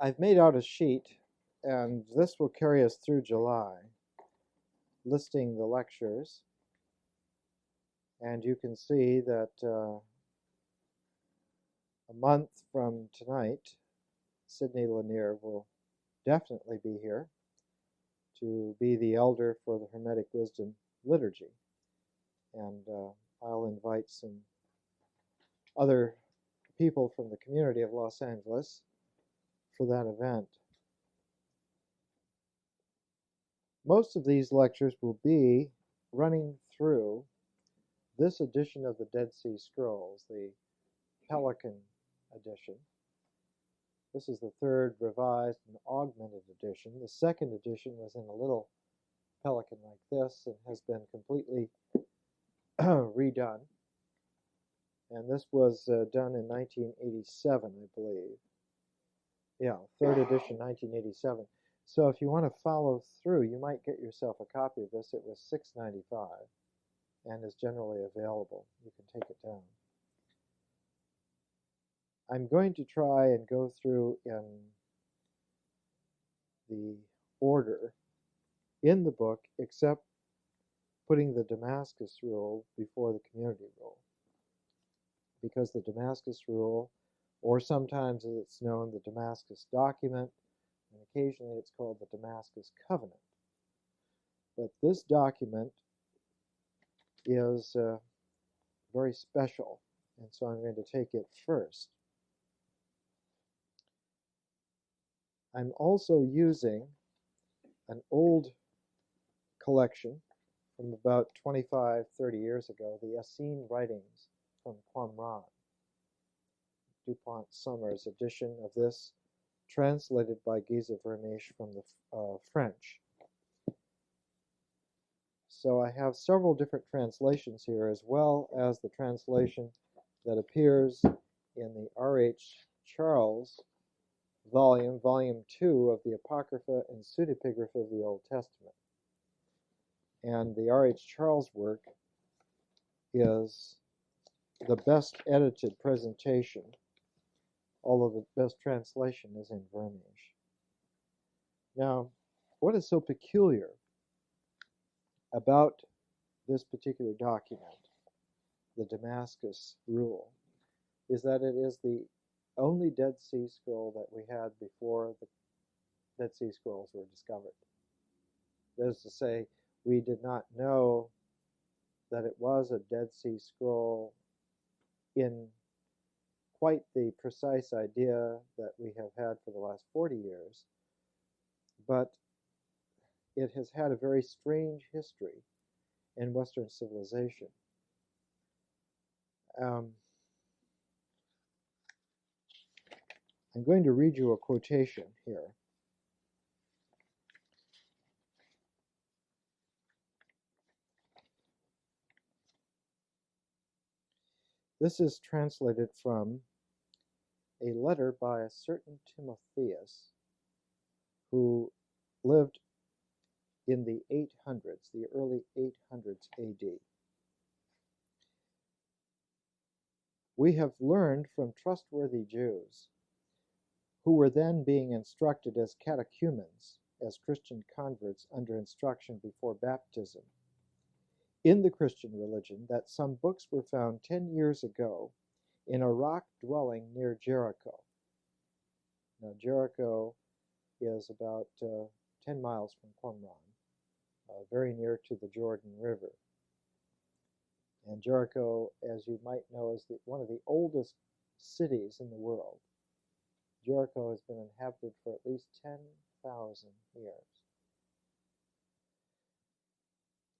I've made out a sheet, and this will carry us through July, listing the lectures. And you can see that a month from tonight, Sidney Lanier will definitely be here to be the elder for the Hermetic Wisdom liturgy. And I'll invite some other people from the community of Los Angeles for that event. Most of these lectures will be running through this edition of the Dead Sea Scrolls, the Pelican edition. This is the third revised and augmented edition. The second edition was in a little Pelican like this and has been completely redone. And this was done in 1987, I believe. Yeah, third edition, 1987. So if you want to follow through, you might get yourself a copy of this. It was $6.95 and is generally available. You can take it down. I'm going to try and go through in the order in the book, except putting the Damascus rule before the community rule. Because the Damascus rule, or sometimes as it's known, the Damascus document, and occasionally it's called the Damascus covenant. But this document is very special, and so I'm going to take it first. I'm also using an old collection from about 25, 30 years ago, the Essene writings from Qumran, DuPont Summers edition of this, translated by Guy Vermeesch from the French. So I have several different translations here, as well as the translation that appears in the R.H. Charles volume 2 of the Apocrypha and Pseudepigrapha of the Old Testament. And the R.H. Charles work is the best edited presentation, although the best translation is in Vermeesch. Now, what is so peculiar about this particular document, the Damascus Rule, is that it is the only Dead Sea Scroll that we had before the Dead Sea Scrolls were discovered. That is to say, we did not know that it was a Dead Sea Scroll in quite the precise idea that we have had for the last 40 years, but it has had a very strange history in Western civilization. I'm going to read you a quotation here. This is translated from a letter by a certain Timotheus who lived in the 800s, the early 800s AD. We have learned from trustworthy Jews who were then being instructed as catechumens, as Christian converts under instruction before baptism, in the Christian religion, that some books were found 10 years ago in a rock dwelling near Jericho. Now, Jericho is about 10 miles from Qumran, very near to the Jordan River. And Jericho, as you might know, is one of the oldest cities in the world. Jericho has been inhabited for at least 10,000 years.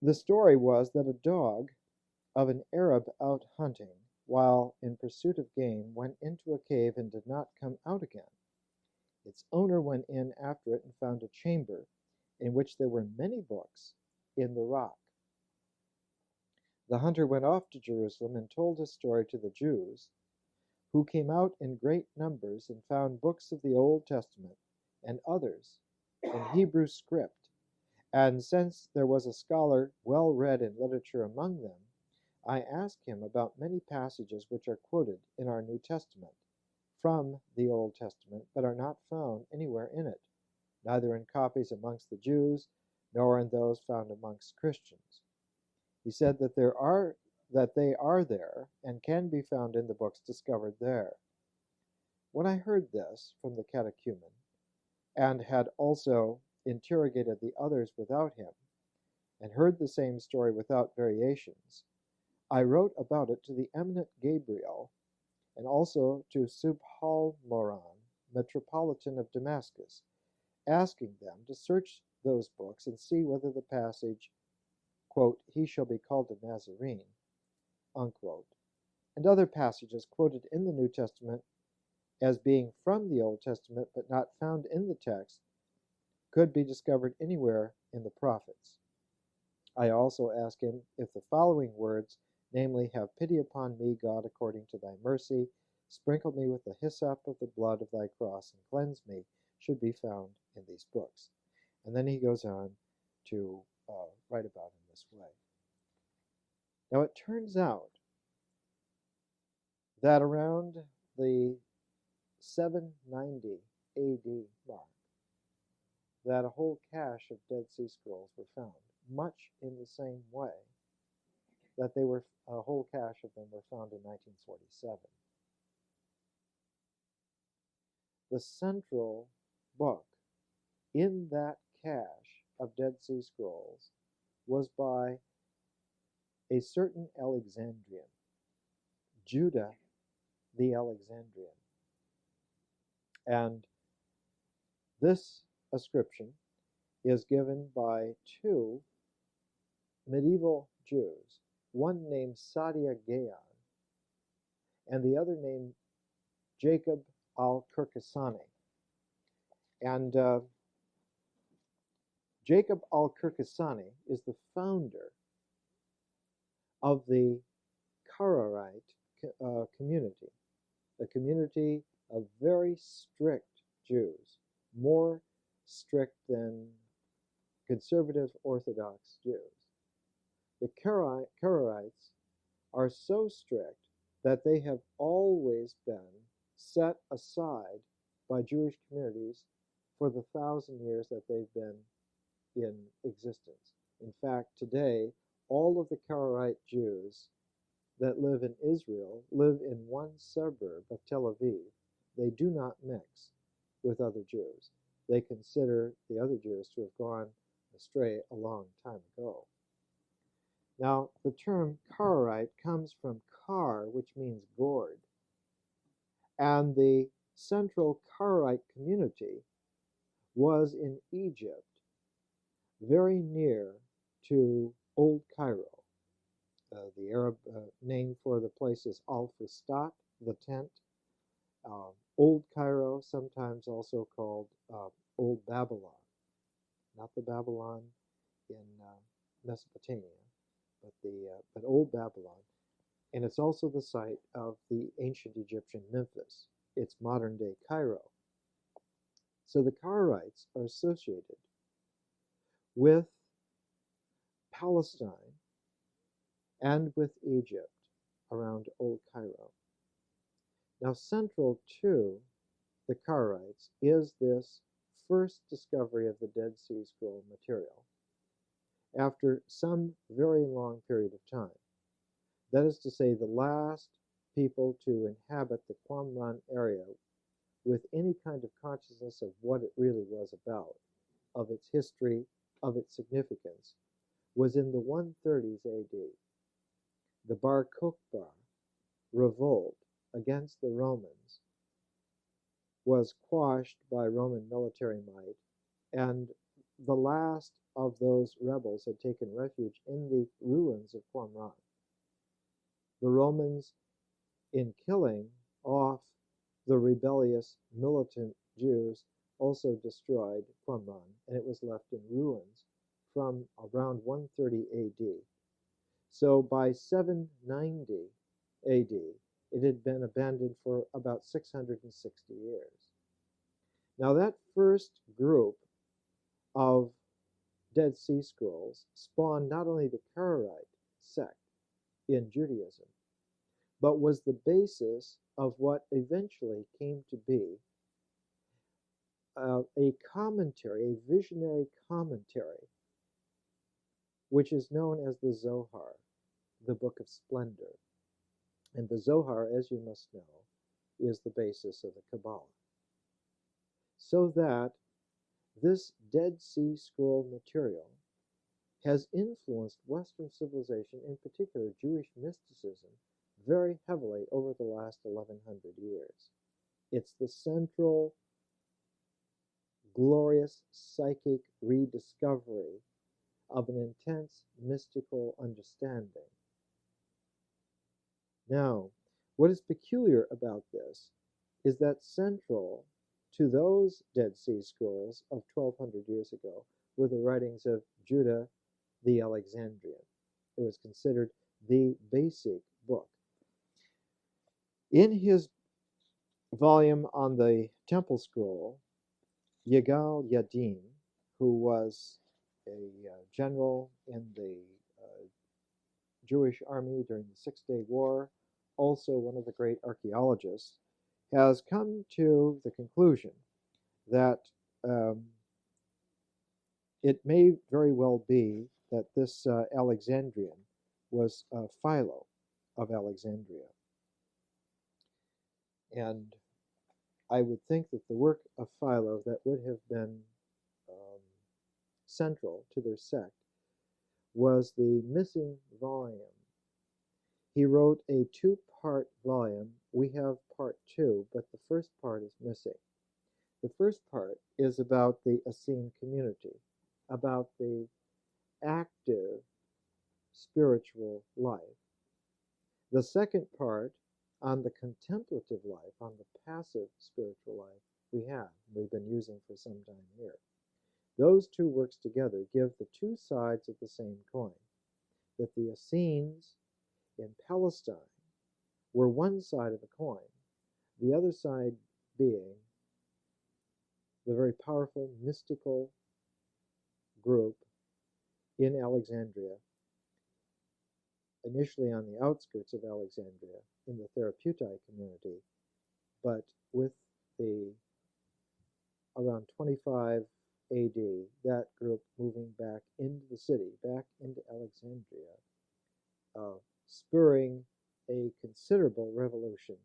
The story was that a dog of an Arab out hunting, while in pursuit of game, went into a cave and did not come out again. Its owner went in after it and found a chamber in which there were many books in the rock. The hunter went off to Jerusalem and told his story to the Jews, who came out in great numbers and found books of the Old Testament and others in Hebrew script. And since there was a scholar well read in literature among them, I asked him about many passages which are quoted in our New Testament from the Old Testament, but are not found anywhere in it, neither in copies amongst the Jews, nor in those found amongst Christians. He said that they are there and can be found in the books discovered there. When I heard this from the catechumen, and had also interrogated the others without him, and heard the same story without variations, I wrote about it to the eminent Gabriel, and also to Subhalmoran, Metropolitan of Damascus, asking them to search those books and see whether the passage, quote, "He shall be called a Nazarene," unquote, and other passages quoted in the New Testament as being from the Old Testament but not found in the text, could be discovered anywhere in the prophets. I also asked him if the following words, namely, "Have pity upon me, God, according to thy mercy, sprinkle me with the hyssop of the blood of thy cross, and cleanse me," should be found in these books. And then he goes on to write about it in this way. Now it turns out that around the 790 AD mark, that a whole cache of Dead Sea Scrolls were found, much in the same way that a whole cache of them were found in 1947. The central book in that cache of Dead Sea Scrolls was by a certain Alexandrian, Judah the Alexandrian. And this ascription is given by two medieval Jews, one named Sadia Gaon and the other named Jacob al-Kirkasani. And Jacob al-Kirkasani is the founder of the Karaite community, a community of very strict Jews, more strict than conservative Orthodox Jews. The Karaites are so strict that they have always been set aside by Jewish communities for the 1,000 years that they've been in existence. In fact, today, all of the Karaite Jews that live in Israel live in one suburb of Tel Aviv. They do not mix with other Jews. They consider the other Jews to have gone astray a long time ago. Now, the term Karaite comes from kar, which means gourd. And the central Karaite community was in Egypt, very near to Old Cairo. The Arab name for the place is Al-Fustat, the tent. Old Cairo, sometimes also called Old Babylon. Not the Babylon in Mesopotamia, but Old Babylon. And it's also the site of the ancient Egyptian Memphis. It's modern-day Cairo. So the Karaites are associated with Palestine and with Egypt around Old Cairo. Now, central to the Karaites is this first discovery of the Dead Sea Scroll material after some very long period of time. That is to say, the last people to inhabit the Qumran area with any kind of consciousness of what it really was about, of its history, of its significance, was in the 130s AD. The Bar Kokhba revolt against the Romans was quashed by Roman military might, and the last of those rebels had taken refuge in the ruins of Qumran. The Romans, in killing off the rebellious militant Jews, also destroyed Qumran, and it was left in ruins from around 130 AD. So by 790 AD, it had been abandoned for about 660 years. Now that first group of Dead Sea Scrolls spawned not only the Karaite sect in Judaism, but was the basis of what eventually came to be a commentary, a visionary commentary, which is known as the Zohar, the Book of Splendor. And the Zohar, as you must know, is the basis of the Kabbalah. So that this Dead Sea Scroll material has influenced Western civilization, in particular Jewish mysticism, very heavily over the last 1100 years. It's the central, glorious psychic rediscovery of an intense mystical understanding. Now, what is peculiar about this is that central to those Dead Sea Scrolls of 1200 years ago were the writings of Judah the Alexandrian. It was considered the basic book. In his volume on the Temple Scroll, Yigal Yadin, who was a general in the Jewish army during the Six-Day War, also one of the great archaeologists, has come to the conclusion that it may very well be that this Alexandrian was Philo of Alexandria. And I would think that the work of Philo that would have been central to their sect was the missing volume. He wrote a two-part volume. We have part two, but the first part is missing. The first part is about the Essene community, about the active spiritual life. The second part on the contemplative life, on the passive spiritual life, we've been using for some time here. Those two works together give the two sides of the same coin, that the Essenes in Palestine were one side of a coin, the other side being the very powerful mystical group in Alexandria, initially on the outskirts of Alexandria in the Therapeutae community, but with the around 25 AD, that group moving back into the city, back into Alexandria, spurring a considerable revolution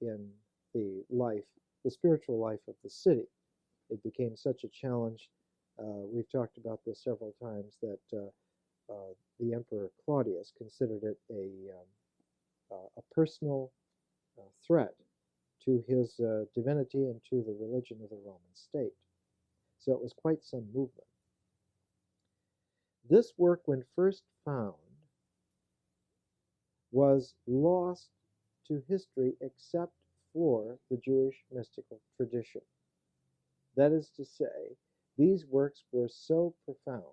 in the life, the spiritual life of the city. It became such a challenge. We've talked about this several times, that the Emperor Claudius considered it a personal threat to his divinity and to the religion of the Roman state. So it was quite some movement. This work, when first found, was lost to history except for the Jewish mystical tradition. That is to say, these works were so profound,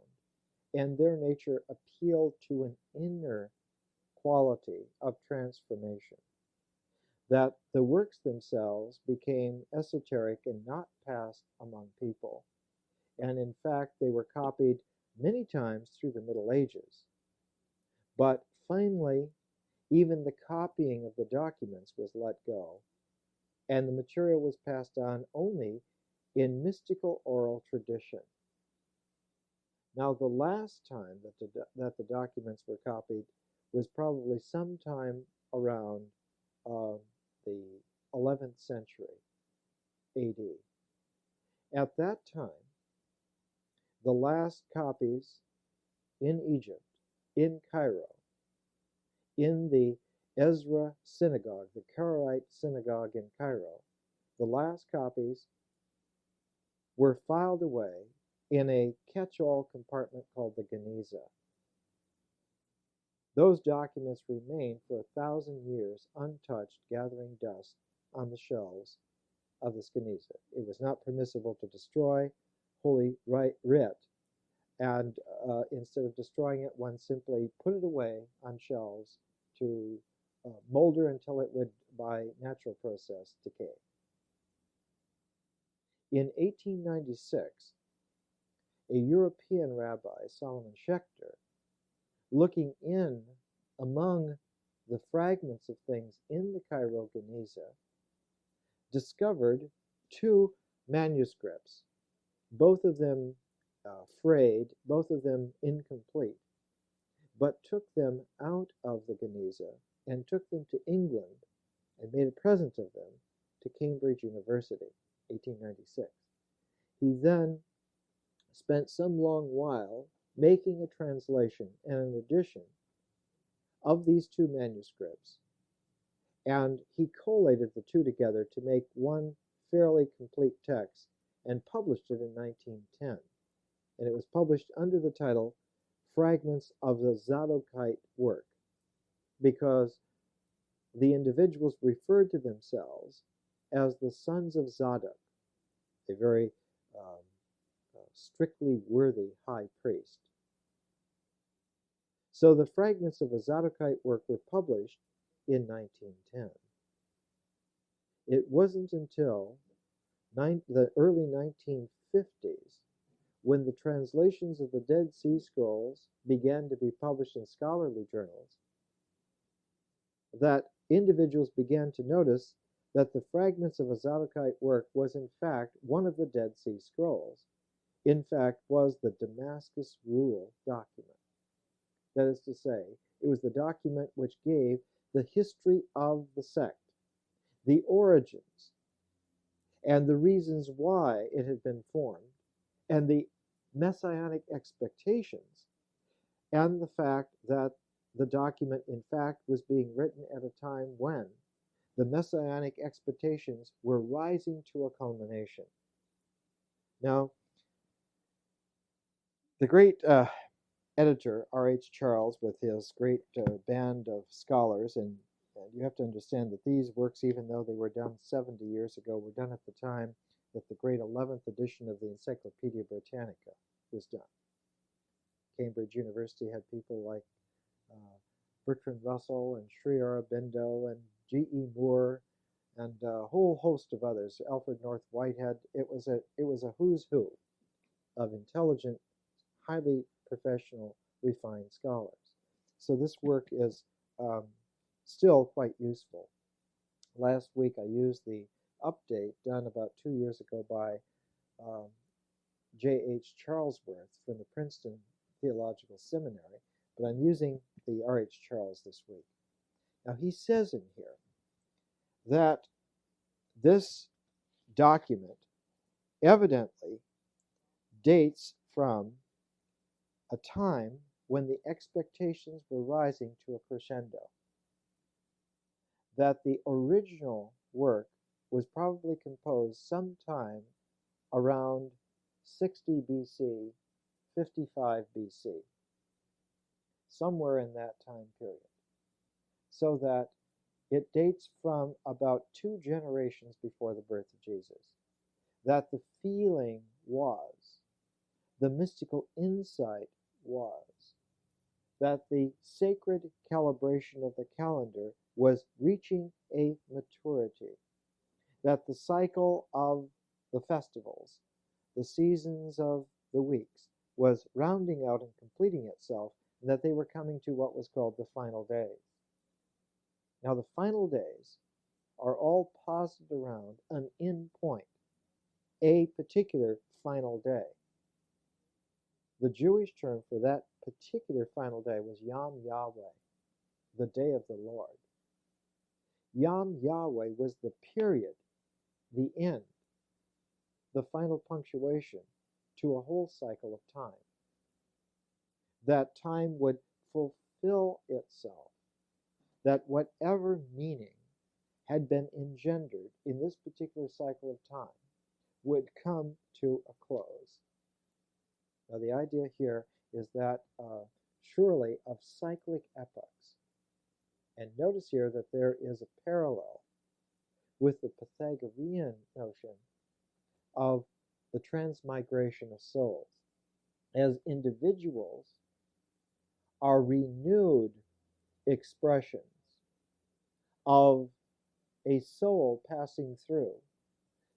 and their nature appealed to an inner quality of transformation, that the works themselves became esoteric and not passed among people. And in fact, they were copied many times through the Middle Ages. But finally, even the copying of the documents was let go, and the material was passed on only in mystical oral tradition. Now, the last time that the documents were copied was probably sometime around the 11th century AD. At that time, the last copies in Egypt, in Cairo, in the Ezra synagogue, the Karaite synagogue in Cairo, the last copies were filed away in a catch-all compartment called the Geniza. Those documents remained for 1,000 years untouched, gathering dust on the shelves of the Geniza. It was not permissible to destroy Holy Writ, and instead of destroying it, one simply put it away on shelves to molder until it would, by natural process, decay. In 1896, a European rabbi, Solomon Schechter, looking in among the fragments of things in the Cairo Geniza, discovered two manuscripts, both of them frayed, both of them incomplete, but took them out of the Geniza and took them to England and made a present of them to Cambridge University, 1896. He then spent some long while making a translation and an edition of these two manuscripts, and he collated the two together to make one fairly complete text and published it in 1910. And it was published under the title Fragments of the Zadokite Work, because the individuals referred to themselves as the sons of Zadok, a very strictly worthy high priest. So the fragments of a Zadokite work were published in 1910. It wasn't until the early 1950s, when the translations of the Dead Sea Scrolls began to be published in scholarly journals, that individuals began to notice that the fragments of a Zadokite work was in fact one of the Dead Sea Scrolls. In fact, was the Damascus Rule document. That is to say, it was the document which gave the history of the sect, the origins, and the reasons why it had been formed, and the messianic expectations, and the fact that the document, in fact, was being written at a time when the messianic expectations were rising to a culmination. Now, the great editor, R.H. Charles, with his great band of scholars, and you have to understand that these works, even though they were done 70 years ago, were done at the time that the great 11th edition of the Encyclopedia Britannica was done. Cambridge University had people like Bertrand Russell and Sri Aurobindo and G.E. Moore and a whole host of others, Alfred North Whitehead. It was a who's who of intelligent, highly professional, refined scholars. So this work is still quite useful. Last week I used the update done about 2 years ago by J.H. Charlesworth from the Princeton Theological Seminary, but I'm using the R.H. Charles this week. Now he says in here that this document evidently dates from a time when the expectations were rising to a crescendo, that the original work was probably composed sometime around 60 BC, 55 BC, somewhere in that time period, so that it dates from about 2 generations before the birth of Jesus, that the feeling was, the mystical insight was, that the sacred calibration of the calendar was reaching a maturity, that the cycle of the festivals, the seasons of the weeks, was rounding out and completing itself, and that they were coming to what was called the final days. Now, the final days are all posited around an end point, a particular final day. The Jewish term for that particular final day was Yom Yahweh, the day of the Lord. Yom Yahweh was the period, the end, the final punctuation to a whole cycle of time. That time would fulfill itself, that whatever meaning had been engendered in this particular cycle of time would come to a close. Now, the idea here is that surely of cyclic epochs. And notice here that there is a parallel with the Pythagorean notion of the transmigration of souls, as individuals are renewed expressions of a soul passing through.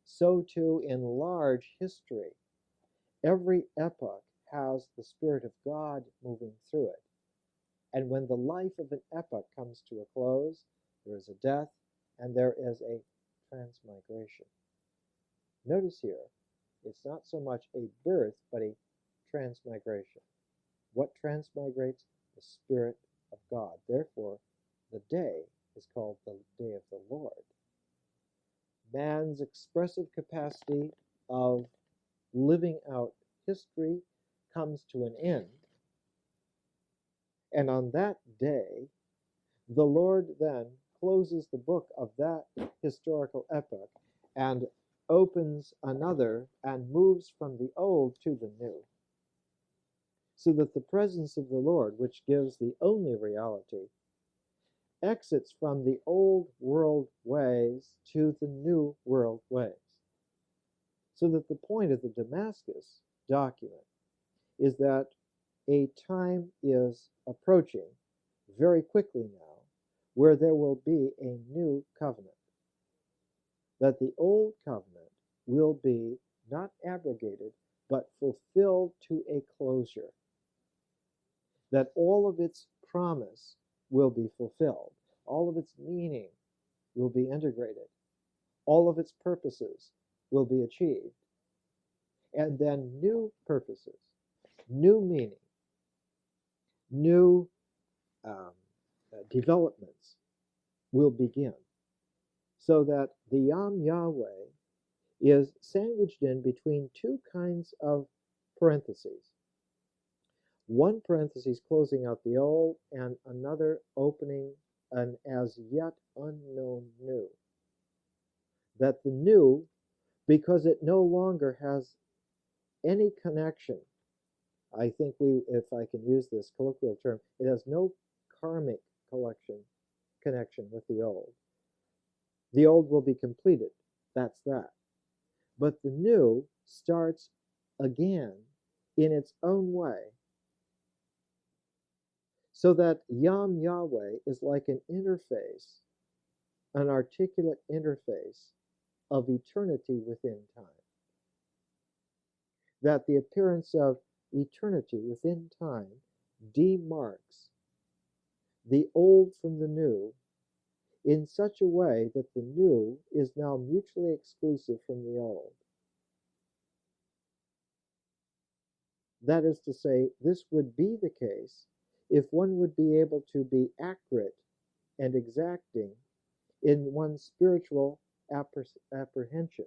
So too in large history, every epoch has the Spirit of God moving through it. And when the life of an epoch comes to a close, there is a death and there is a transmigration. Notice here, it's not so much a birth, but a transmigration. What transmigrates? The Spirit of God. Therefore, the day is called the day of the Lord. Man's expressive capacity of living out history comes to an end. And on that day, the Lord then closes the book of that historical epoch and opens another and moves from the old to the new. So that the presence of the Lord, which gives the only reality, exits from the old world ways to the new world ways. So that the point of the Damascus document is that a time is approaching very quickly now where there will be a new covenant. That the old covenant will be not abrogated, but fulfilled to a closure. That all of its promise will be fulfilled. All of its meaning will be integrated. All of its purposes will be achieved. And then new purposes, new meaning, new developments will begin. So that the Yam Yahweh is sandwiched in between two kinds of parentheses. One parenthesis closing out the old and another opening an as yet unknown new. That the new, because it no longer has any connection, I think if I can use this colloquial term, it has no karmic connection with the old. The old will be completed, that's that. But the new starts again in its own way. So that Yam Yahweh is like an interface, an articulate interface of eternity within time. That the appearance of eternity within time demarks the old from the new in such a way that the new is now mutually exclusive from the old. That is to say, this would be the case if one would be able to be accurate and exacting in one's spiritual apprehension.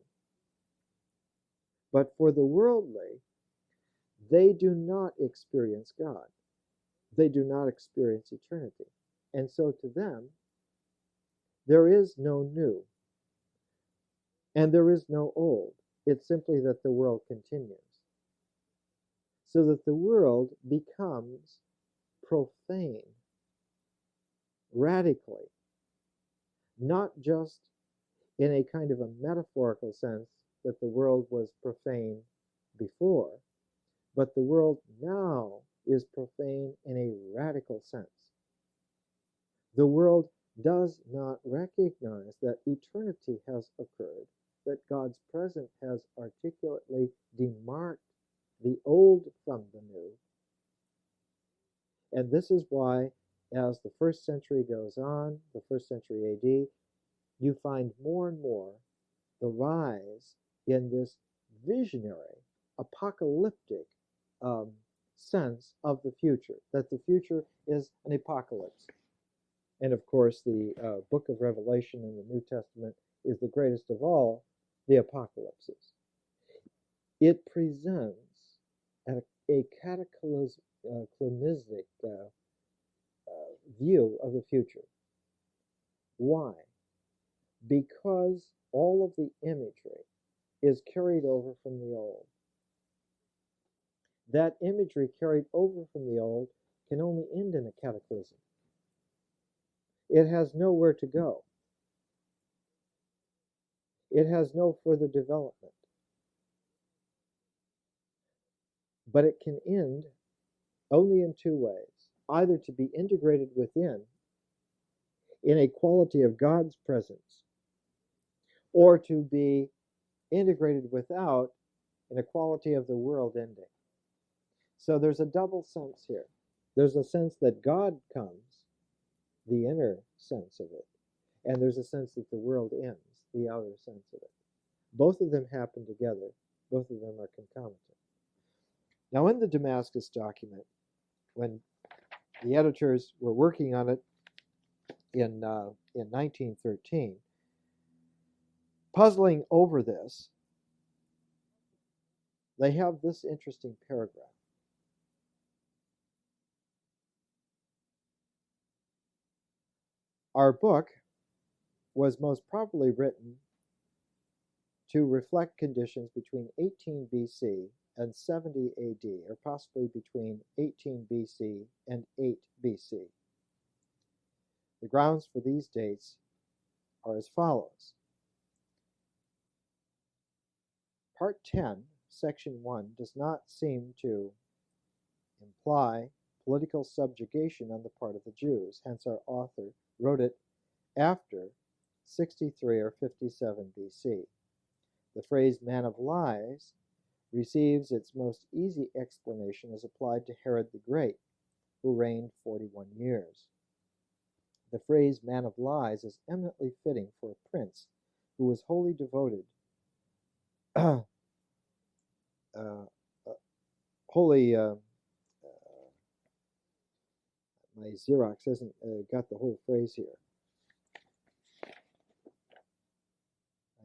But for the worldly, they do not experience God. They do not experience eternity. And so to them, there is no new. And there is no old. It's simply that the world continues. So that the world becomes profane, radically, not just in a kind of a metaphorical sense that the world was profane before, but the world now is profane in a radical sense. The world does not recognize that eternity has occurred, that God's presence has articulately demarked the old from the new. And this is why, as the first century goes on, the first century AD, you find more and more the rise in this visionary, apocalyptic sense of the future, that the future is an apocalypse. And of course, the book of Revelation in the New Testament is the greatest of all the apocalypses. It presents a cataclysmic view of the future. Why? Because all of the imagery is carried over from the old. That imagery carried over from the old can only end in a cataclysm. It has nowhere to go. It has no further development. But it can end only in two ways. Either to be integrated within in a quality of God's presence, or to be integrated without in a quality of the world ending. So there's a double sense here. There's a sense that God comes, the inner sense of it, and there's a sense that the world ends, the outer sense of it. Both of them happen together. Both of them are concomitant. Now, in the Damascus document, when the editors were working on it in 1913, puzzling over this, they have this interesting paragraph. Our book was most probably written to reflect conditions between 18 BC and 70 AD, or possibly between 18 BC and 8 BC. The grounds for these dates are as follows. Part 10, Section 1, does not seem to imply political subjugation on the part of the Jews. Hence, our author wrote it after 63 or 57 BC. The phrase man of lies receives its most easy explanation as applied to Herod the Great, who reigned 41 years. The phrase man of lies is eminently fitting for a prince who was wholly devoted, my Xerox hasn't got the whole phrase here.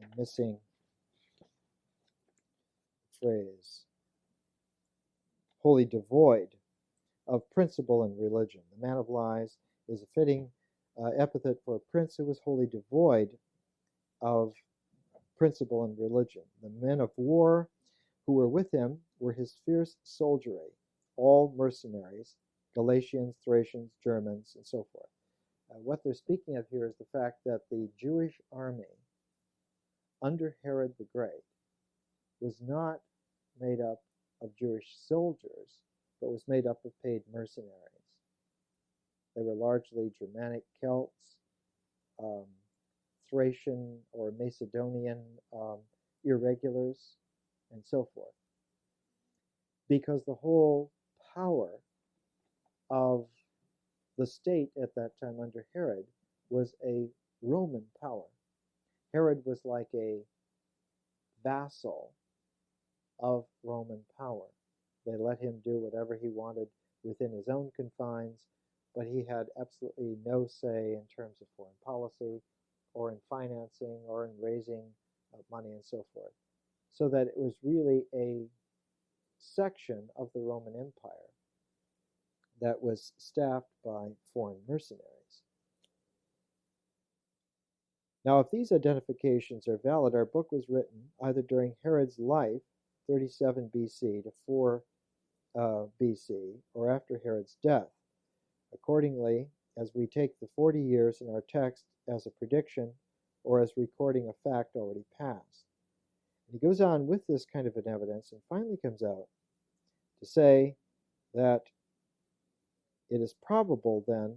I'm missing the phrase. Wholly devoid of principle and religion. The man of lies is a fitting epithet for a prince who was wholly devoid of principle and religion. The men of war who were with him were his fierce soldiery, all mercenaries, Galatians, Thracians, Germans, and so forth. What they're speaking of here is the fact that the Jewish army under Herod the Great was not made up of Jewish soldiers, but was made up of paid mercenaries. They were largely Germanic Celts, Thracian or Macedonian irregulars, and so forth. Because the whole power of the state at that time under Herod was a Roman power. Herod was like a vassal of Roman power. They let him do whatever he wanted within his own confines, but he had absolutely no say in terms of foreign policy or in financing or in raising money and so forth. So that it was really a section of the Roman Empire that was staffed by foreign mercenaries. Now, if these identifications are valid, our book was written either during Herod's life, 37 BC to 4 BC, or after Herod's death. Accordingly, as we take the 40 years in our text as a prediction or as recording a fact already past. And he goes on with this kind of an evidence and finally comes out to say that it is probable then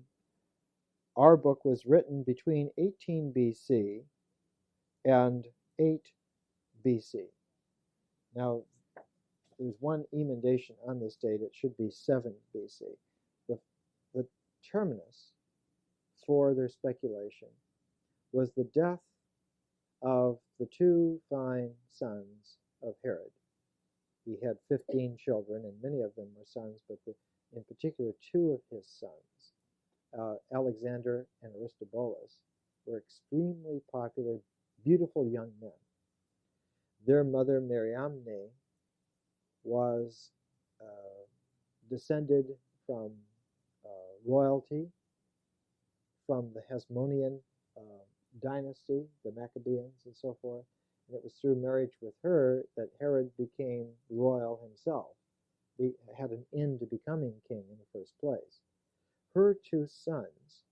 our book was written between 18 BC and 8 BC. Now, there's one emendation on this date. It should be 7 BC. The terminus for their speculation was the death of the two fine sons of Herod. He had 15 children, and many of them were sons, but in particular, two of his sons, Alexander and Aristobulus, were extremely popular, beautiful young men. Their mother, Mariamne, was descended from royalty, from the Hasmonean dynasty, the Maccabeans and so forth. And it was through marriage with her that Herod became royal himself. He had an end to becoming king in the first place. Her two sons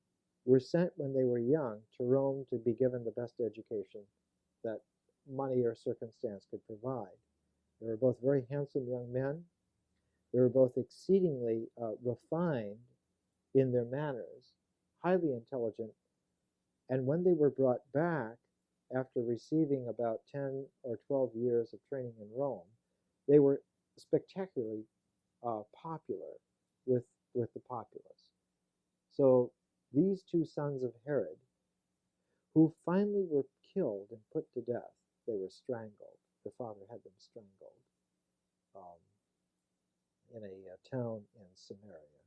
were sent when they were young to Rome to be given the best education that money or circumstance could provide. They were both very handsome young men. They were both exceedingly refined in their manners, highly intelligent, and when they were brought back after receiving about 10 or 12 years of training in Rome, they were spectacularly popular with with the populace. So these two sons of Herod, who finally were killed and put to death, they were strangled. Their father had them strangled in a town in Samaria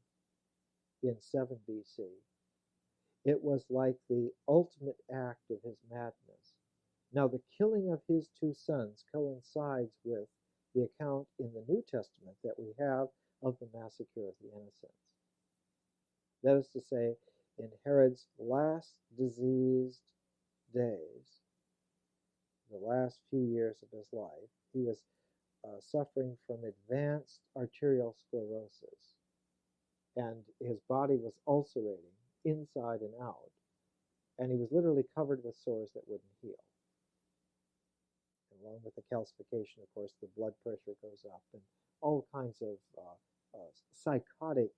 in 7 BC. It was like the ultimate act of his madness. Now, the killing of his two sons coincides with the account in the New Testament that we have of the massacre of the innocents. That is to say, in Herod's last diseased days, the last few years of his life, he was suffering from advanced arterial sclerosis, and his body was ulcerating inside and out, and he was literally covered with sores that wouldn't heal. And along with the calcification, of course, the blood pressure goes up, and all kinds of psychotic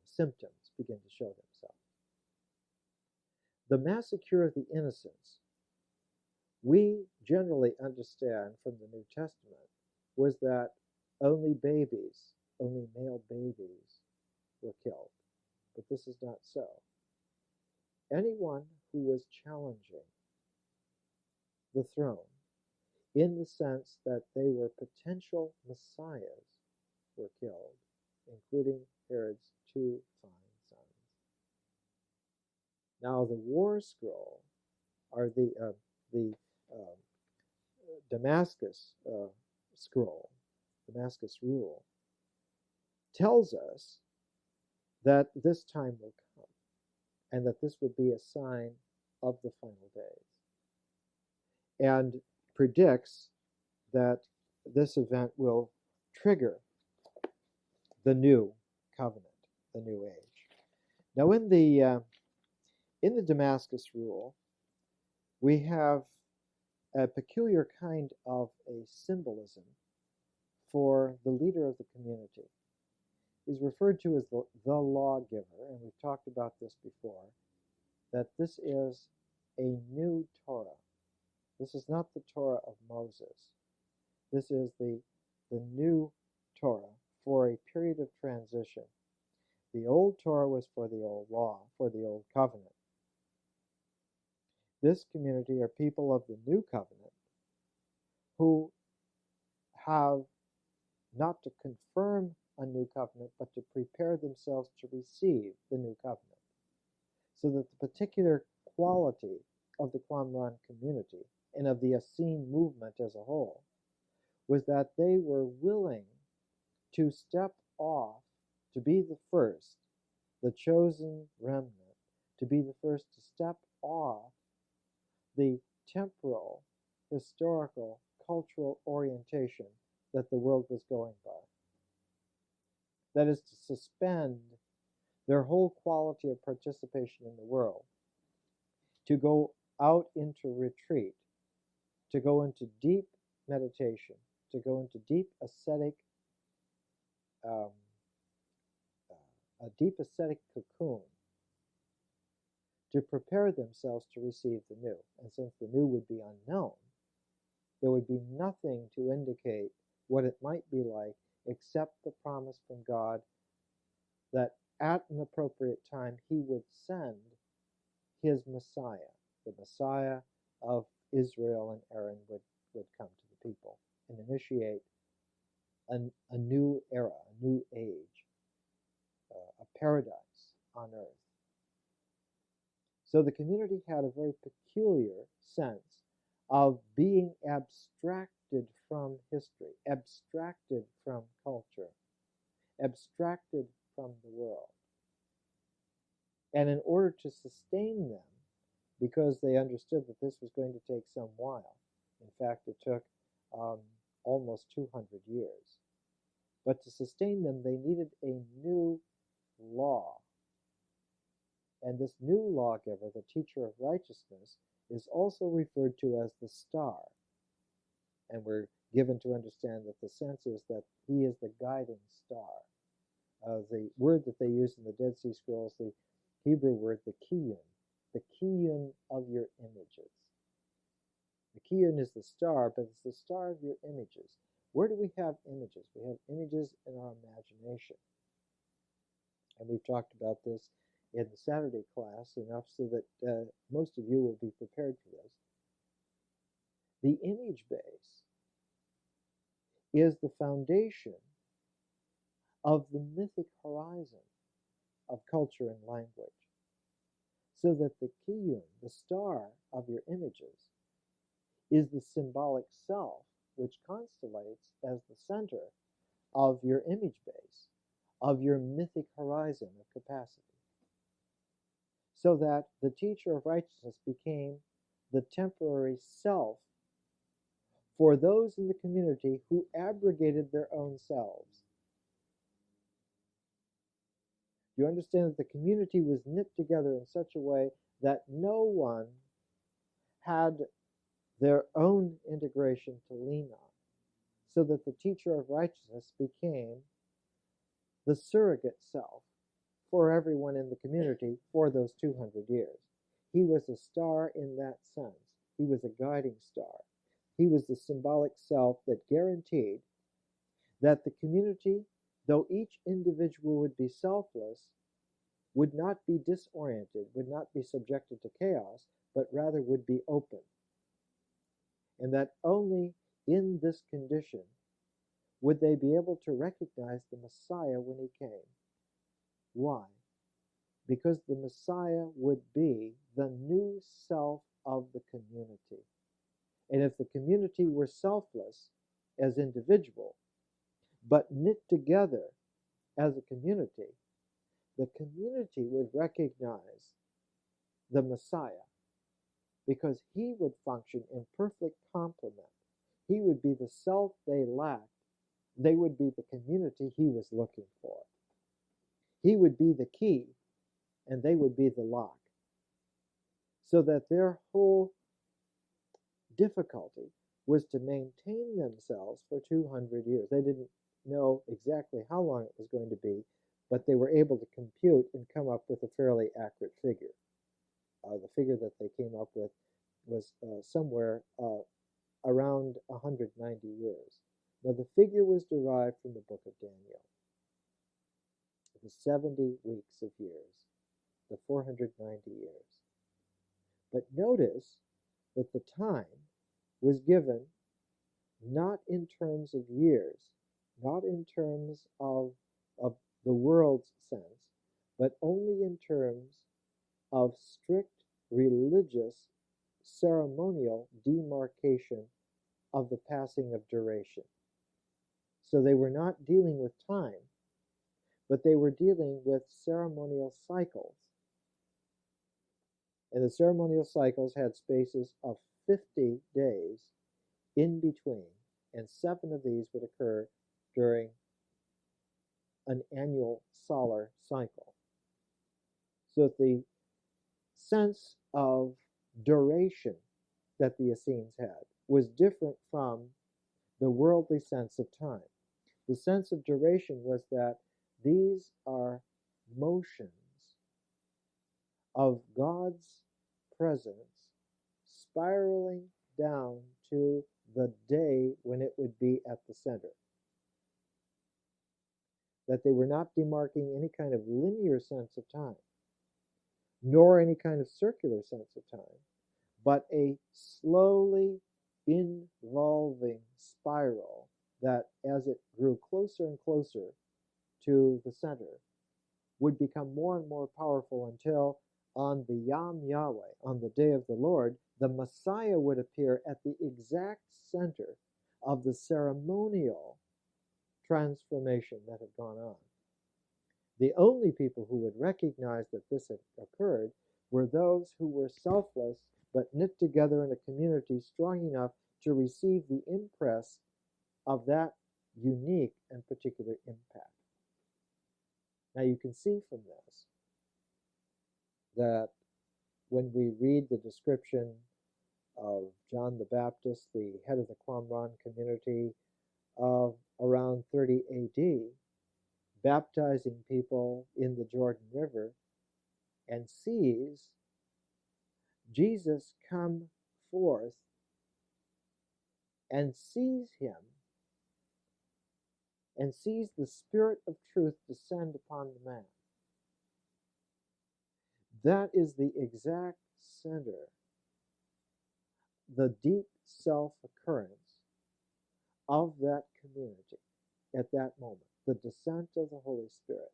symptoms begin to show themselves. The massacre of the innocents, we generally understand from the New Testament, was that only babies, only male babies, were killed. But this is not so. Anyone who was challenging the throne, in the sense that they were potential messiahs, were killed, including Herod's two fine sons. Now, the war scroll, or the Damascus scroll, Damascus rule, tells us that this time will come, and that this will be a sign of the final days, and predicts that this event will trigger the new covenant, the new age. Now, in the Damascus rule, we have a peculiar kind of a symbolism for the leader of the community. He's referred to as the lawgiver, and we've talked about this before, that this is a new Torah. This is not the Torah of Moses. This is the new Torah for a period of transition. The old Torah was for the old law, for the old covenant. This community are people of the new covenant who have not to confirm a new covenant, but to prepare themselves to receive the new covenant. So that the particular quality of the Qumran community and of the Essene movement as a whole was that they were willing to step off, to be the first, the chosen remnant, to be the first to step off the temporal, historical, cultural orientation that the world was going by. That is, to suspend their whole quality of participation in the world, to go out into retreat, to go into deep meditation, to go into deep ascetic, a deep ascetic cocoon, to prepare themselves to receive the new. And since the new would be unknown, there would be nothing to indicate what it might be like except the promise from God that at an appropriate time he would send his Messiah, the Messiah of Israel and Aaron would come to the people and initiate a new era, a new age, a paradise on earth. So the community had a very peculiar sense of being abstracted from history, abstracted from culture, abstracted from the world. And in order to sustain them, because they understood that this was going to take some while, in fact, it took almost 200 years, but to sustain them, they needed a new law. And this new lawgiver, the teacher of righteousness, is also referred to as the star. And we're given to understand that the sense is that he is the guiding star. The word that they use in the Dead Sea Scrolls, the Hebrew word, the kiyun of your images. The kiyun is the star, but it's the star of your images. Where do we have images? We have images in our imagination. And we've talked about this in the Saturday class enough so that most of you will be prepared for this. The image base is the foundation of the mythic horizon of culture and language, so that the kiyun, the star of your images, is the symbolic self which constellates as the center of your image base, of your mythic horizon of capacity. So that the teacher of righteousness became the temporary self for those in the community who abrogated their own selves. You understand that the community was knit together in such a way that no one had their own integration to lean on, so that the teacher of righteousness became the surrogate self for everyone in the community for those 200 years. He was a star in that sense. He was a guiding star. He was the symbolic self that guaranteed that the community, though each individual would be selfless, would not be disoriented, would not be subjected to chaos, but rather would be open. And that only in this condition would they be able to recognize the Messiah when he came. Why? Because the Messiah would be the new self of the community. And if the community were selfless as individual, but knit together as a community, the community would recognize the Messiah because he would function in perfect complement. He would be the self they lacked. They would be the community he was looking for. He would be the key, and they would be the lock. So that their whole difficulty was to maintain themselves for 200 years. They didn't know exactly how long it was going to be, but they were able to compute and come up with a fairly accurate figure. The figure that they came up with was somewhere around 190 years. Now, the figure was derived from the book of Daniel. The 70 weeks of years, the 490 years. But notice that the time was given not in terms of years, not in terms of the world's sense, but only in terms of strict religious ceremonial demarcation of the passing of duration. So they were not dealing with time, but they were dealing with ceremonial cycles. And the ceremonial cycles had spaces of 50 days in between, and 7 of these would occur during an annual solar cycle. So that the sense of duration that the Essenes had was different from the worldly sense of time. The sense of duration was that these are motions of God's presence spiraling down to the day when it would be at the center. That they were not demarking any kind of linear sense of time, nor any kind of circular sense of time, but a slowly involving spiral that, as it grew closer and closer to the center, would become more and more powerful until on the Yom Yahweh, on the day of the Lord, the Messiah would appear at the exact center of the ceremonial transformation that had gone on. The only people who would recognize that this had occurred were those who were selfless but knit together in a community strong enough to receive the impress of that unique and particular impact. Now you can see from this that when we read the description of John the Baptist, the head of the Qumran community of around 30 AD, baptizing people in the Jordan River, and sees Jesus come forth and sees him and sees the Spirit of truth descend upon the man. That is the exact center, the deep self-occurrence of that community at that moment, the descent of the Holy Spirit.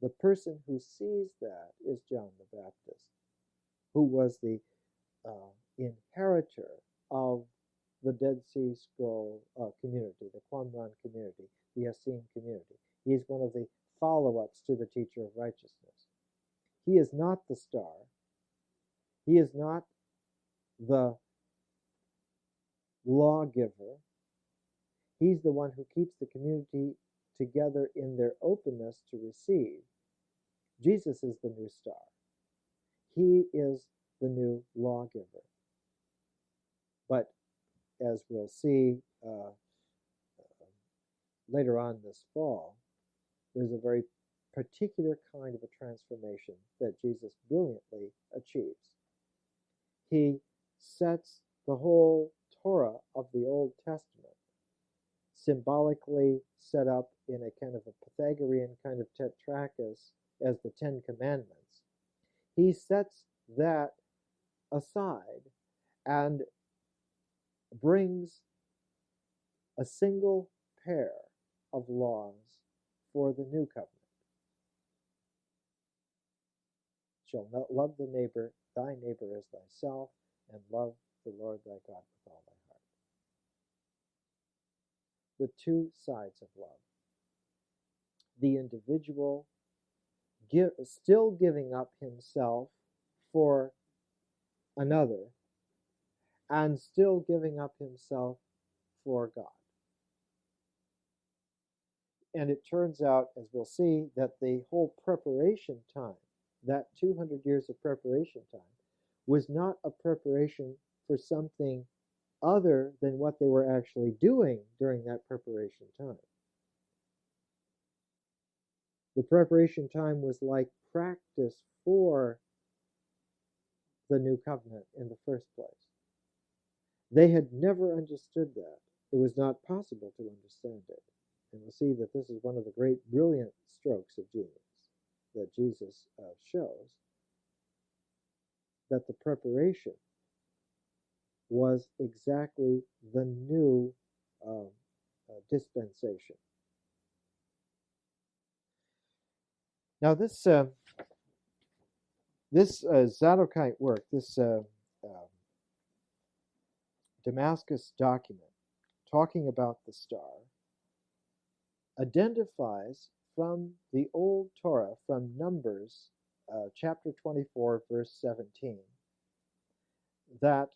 The person who sees that is John the Baptist, who was the inheritor of the Dead Sea Scroll community, the Qumran community, the Essene community. He is one of the follow-ups to the teacher of righteousness. He is not the star. He is not the lawgiver. He's the one who keeps the community together in their openness to receive. Jesus is the new star. He is the new lawgiver. But as we'll see later on this fall, there's a very particular kind of a transformation that Jesus brilliantly achieves. He sets the whole Torah of the Old Testament, symbolically set up in a kind of a Pythagorean kind of tetrachus as the Ten Commandments. He sets that aside and brings a single pair of laws for the new covenant. Shall not love thy neighbor as thyself, and love the Lord thy God with all thy heart. The two sides of love. The individual still giving up himself for another, and still giving up himself for God. And it turns out, as we'll see, that the whole preparation time, that 200 years of preparation time, was not a preparation for something other than what they were actually doing during that preparation time. The preparation time was like practice for the new covenant in the first place. They had never understood that. It was not possible to understand it. And we'll see that this is one of the great brilliant strokes of genius that Jesus shows, that the preparation was exactly the new dispensation. Now this Zadokite work, this Damascus document talking about the star, identifies from the Old Torah, from Numbers chapter 24, verse 17, that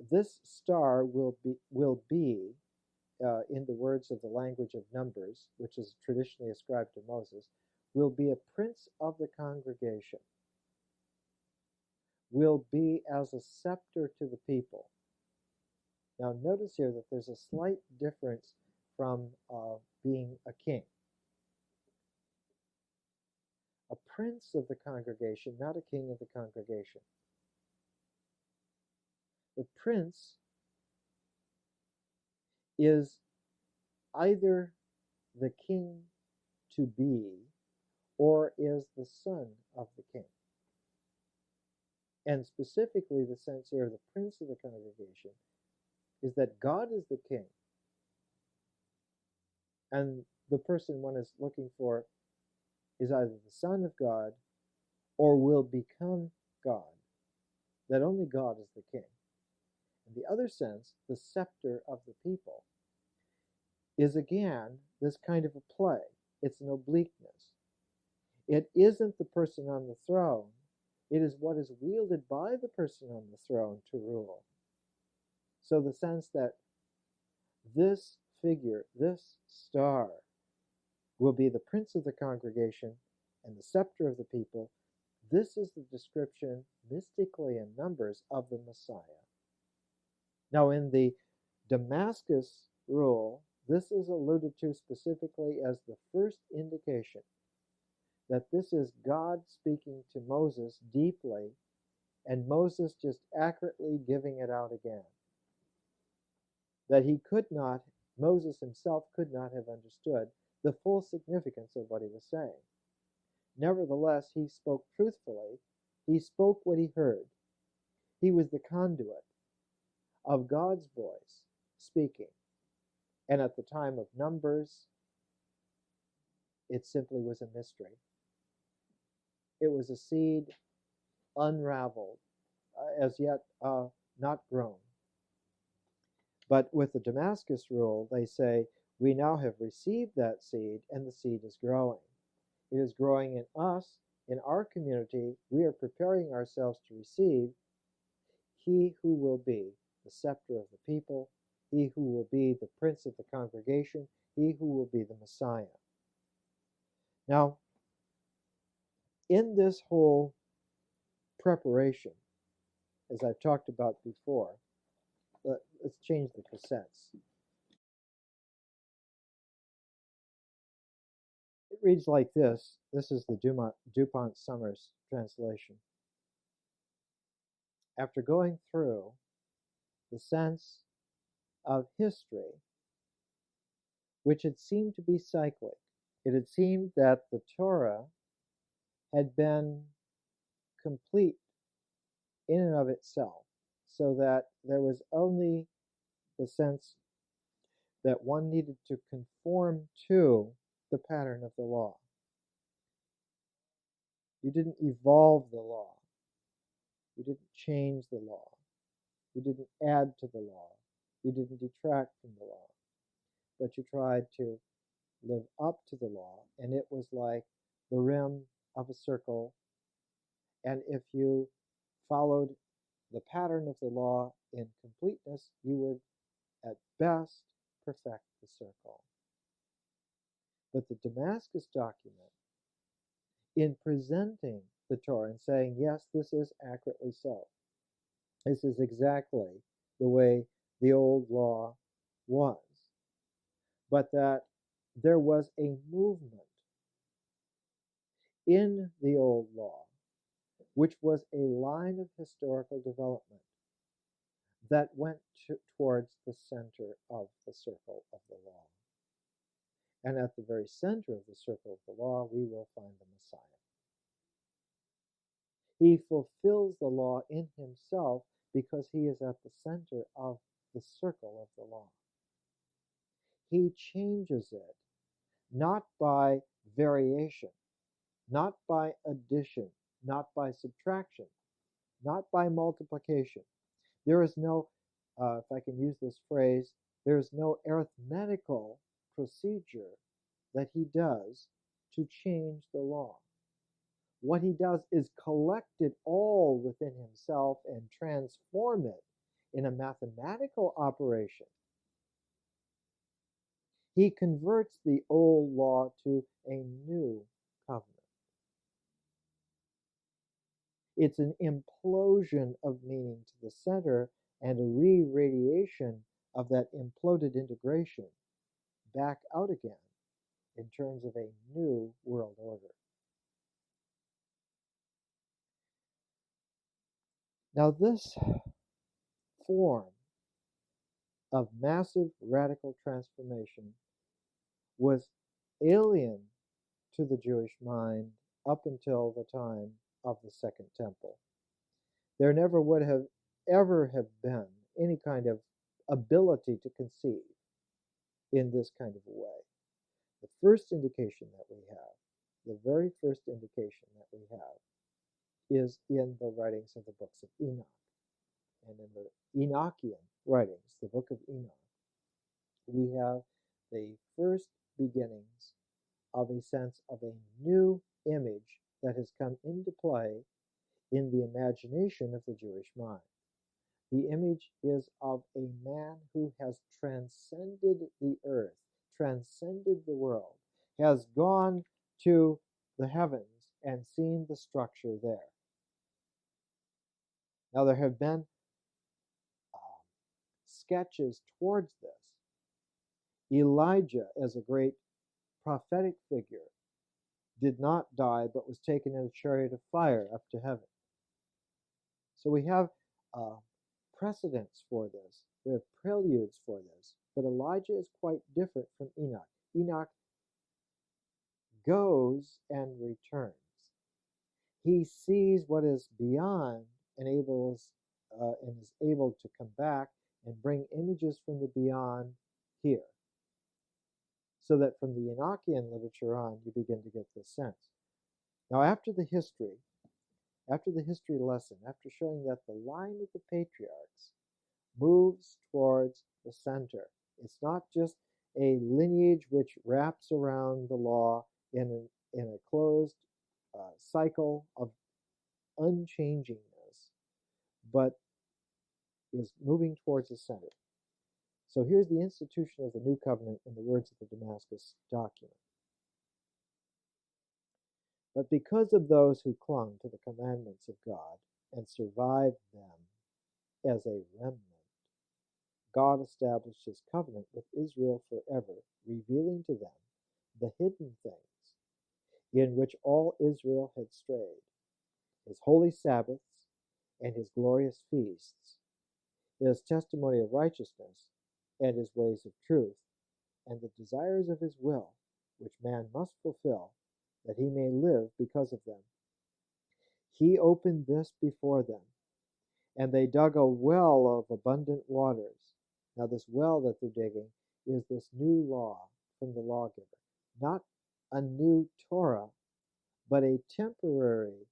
this star will be in the words of the language of Numbers, which is traditionally ascribed to Moses, will be a prince of the congregation, will be as a scepter to the people. Now notice here that there's a slight difference from being a king. A prince of the congregation, not a king of the congregation. The prince is either the king to be or is the son of the king. And specifically, the sense here of the prince of the congregation is that God is the king, and the person one is looking for is either the Son of God or will become God, that only God is the king. In the other sense, the scepter of the people is again this kind of a play. It's an obliqueness. It isn't the person on the throne. It is what is wielded by the person on the throne to rule. So the sense that this figure, this star, will be the prince of the congregation and the scepter of the people. This is the description, mystically in Numbers, of the Messiah. Now in the Damascus rule, this is alluded to specifically as the first indication that this is God speaking to Moses deeply, and Moses just accurately giving it out again. That he could not Moses himself could not have understood the full significance of what he was saying. Nevertheless, he spoke truthfully. He spoke what he heard. He was the conduit of God's voice speaking. And at the time of Numbers, it simply was a mystery. It was a seed unraveled, as yet not grown. But with the Damascus rule, they say, we now have received that seed, and the seed is growing. It is growing in us, in our community. We are preparing ourselves to receive he who will be the scepter of the people, he who will be the prince of the congregation, he who will be the Messiah. Now, in this whole preparation, as I've talked about before, let's change the cassettes. It reads like this. This is the DuPont Summers translation. After going through the sense of history, which had seemed to be cyclic, it had seemed that the Torah had been complete in and of itself, so that there was only the sense that one needed to conform to the pattern of the law. You didn't evolve the law. You didn't change the law. You didn't add to the law. You didn't detract from the law. But you tried to live up to the law, and it was like the rim of a circle. And if you followed the pattern of the law in completeness, you would at best perfect the circle. But the Damascus document, in presenting the Torah and saying, yes, this is accurately so, this is exactly the way the old law was, but that there was a movement in the old law, which was a line of historical development that went towards the center of the circle of the law. And at the very center of the circle of the law, we will find the Messiah. He fulfills the law in himself because he is at the center of the circle of the law. He changes it not by variation, not by addition, not by subtraction, not by multiplication. There is no, if I can use this phrase, there is no arithmetical procedure that he does to change the law. What he does is collect it all within himself and transform it in a mathematical operation. He converts the old law to a new covenant. It's an implosion of meaning to the center and a re-radiation of that imploded integration back out again in terms of a new world order. Now, this form of massive radical transformation was alien to the Jewish mind up until the time of the Second Temple. There never would have ever have been any kind of ability to conceive in this kind of a way. The first indication that we have, the very first indication that we have, is in the writings of the books of Enoch. And in the Enochian writings, the book of Enoch, we have the first beginnings of a sense of a new image that has come into play in the imagination of the Jewish mind. The image is of a man who has transcended the earth, transcended the world, has gone to the heavens and seen the structure there. Now, there have been sketches towards this. Elijah, as a great prophetic figure, did not die but was taken in a chariot of fire up to heaven. So we have precedents for this. We have preludes for this. But Elijah is quite different from Enoch. Enoch goes and returns. He sees what is beyond and is able to come back and bring images from the beyond here. So that from the Enochian literature on, you begin to get this sense. Now, after the history lesson, after showing that the line of the patriarchs moves towards the center, it's not just a lineage which wraps around the law in a closed cycle of unchangingness, but is moving towards the center. So here's the institution of the new covenant in the words of the Damascus document. But because of those who clung to the commandments of God and survived them as a remnant, God established his covenant with Israel forever, revealing to them the hidden things in which all Israel had strayed, his holy Sabbaths and his glorious feasts, his testimony of righteousness and his ways of truth, and the desires of his will, which man must fulfill, that he may live because of them. He opened this before them, and they dug a well of abundant waters. Now this well that they're digging is this new law from the lawgiver. Not a new Torah, but a temporary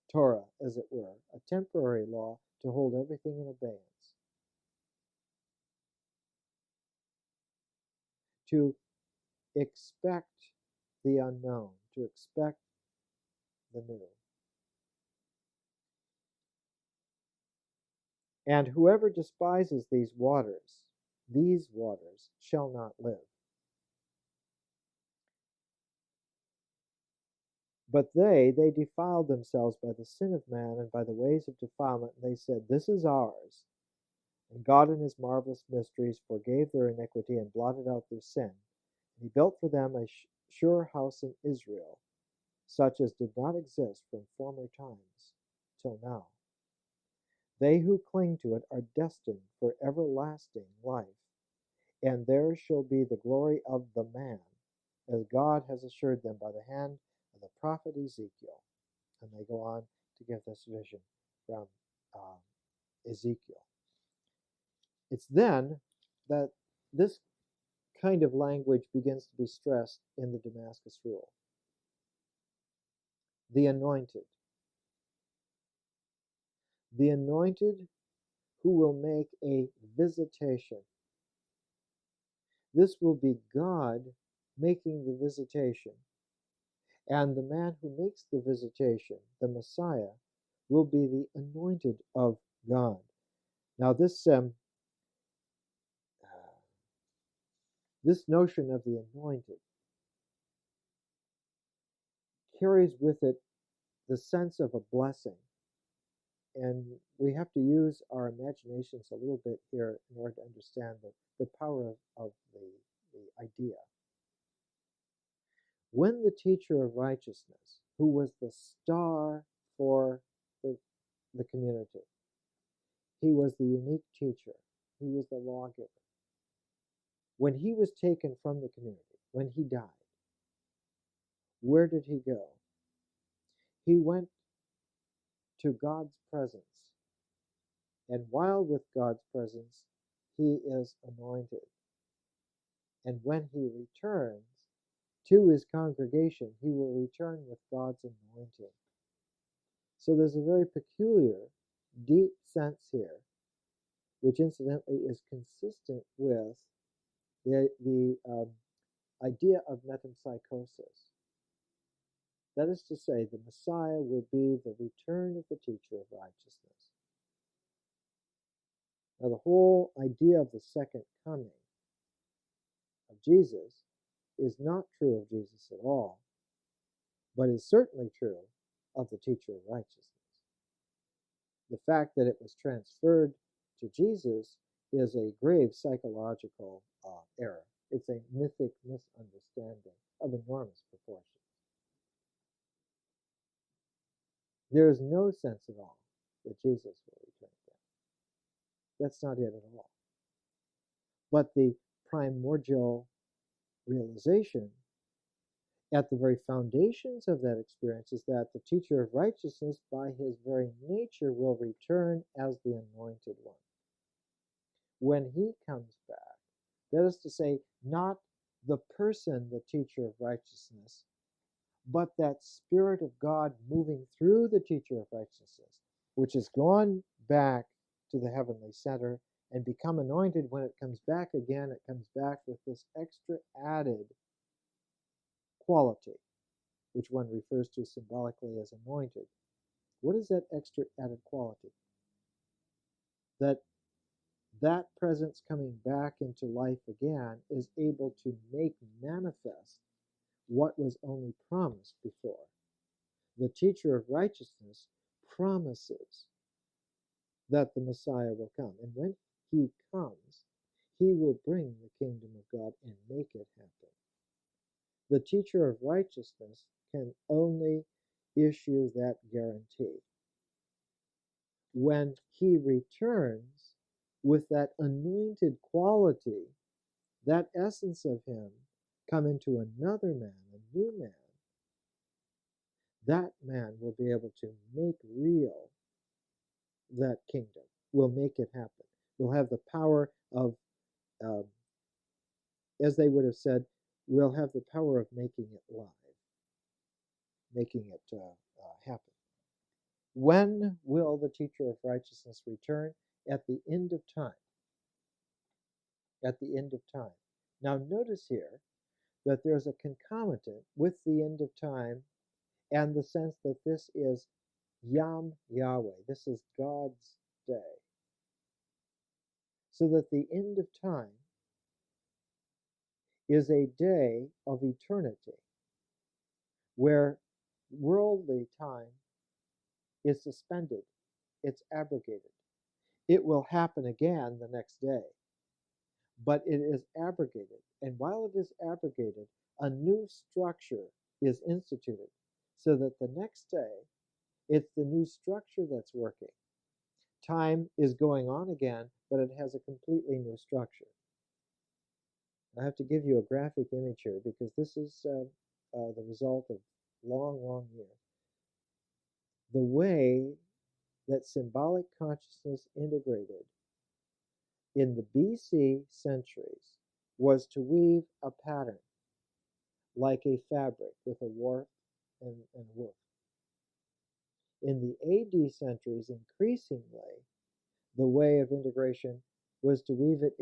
Torah, as it were, a temporary law to hold everything in abeyance. To expect the unknown, to expect the new. And whoever despises these waters shall not live. But they defiled themselves by the sin of man and by the ways of defilement, and they said, this is ours. And God in his marvelous mysteries forgave their iniquity and blotted out their sin. And he built for them a sure house in Israel, such as did not exist from former times till now. They who cling to it are destined for everlasting life, and there shall be the glory of the man, as God has assured them by the hand of the prophet Ezekiel. And they go on to give this vision from Ezekiel. It's then that this kind of language begins to be stressed in the Damascus rule. The anointed. The anointed who will make a visitation. This will be God making the visitation. And the man who makes the visitation, the Messiah, will be the anointed of God. Now this notion of the anointed carries with it the sense of a blessing. And we have to use our imaginations a little bit here in order to understand the power of the idea. When the teacher of righteousness, who was the star for the community, he was the unique teacher, he was the lawgiver. When he was taken from the community, when he died, where did he go? He went to God's presence. And while with God's presence, he is anointed. And when he returns to his congregation, he will return with God's anointing. So there's a very peculiar, deep sense here, which incidentally is consistent with the idea of metempsychosis. That is to say, the Messiah will be the return of the teacher of righteousness. Now, the whole idea of the second coming of Jesus is not true of Jesus at all, but is certainly true of the teacher of righteousness. The fact that it was transferred to Jesus is a grave psychological error. It's a mythic misunderstanding of enormous proportions. There is no sense at all that Jesus will return again. That's not it at all. But the primordial realization at the very foundations of that experience is that the teacher of righteousness, by his very nature, will return as the anointed one. When he comes back, that is to say, not the person, the teacher of righteousness, but that Spirit of God moving through the teacher of righteousness, which has gone back to the heavenly center and become anointed. When it comes back again, it comes back with this extra added quality, which one refers to symbolically as anointed. What is that extra added quality? That presence coming back into life again is able to make manifest what was only promised before. The teacher of righteousness promises that the Messiah will come. And when he comes, he will bring the kingdom of God and make it happen. The teacher of righteousness can only issue that guarantee. When he returns with that anointed quality, that essence of him come into another man, a new man, that man will be able to make real that kingdom, will make it happen, will have the power of, as they would have said, will have the power of making it live, making it happen. When will the teacher of righteousness return? At the end of time. At the end of time. Now notice here that there's a concomitant with the end of time and the sense that this is Yam Yahweh. This is God's day. So that the end of time is a day of eternity where worldly time is suspended. It's abrogated. It will happen again the next day, but it is abrogated. And while it is abrogated, a new structure is instituted so that the next day, it's the new structure that's working. Time is going on again, but it has a completely new structure. I have to give you a graphic image here because this is the result of long years. The way that symbolic consciousness integrated in the BC centuries was to weave a pattern like a fabric with a warp and woof. In the AD centuries, increasingly, the way of integration was to weave it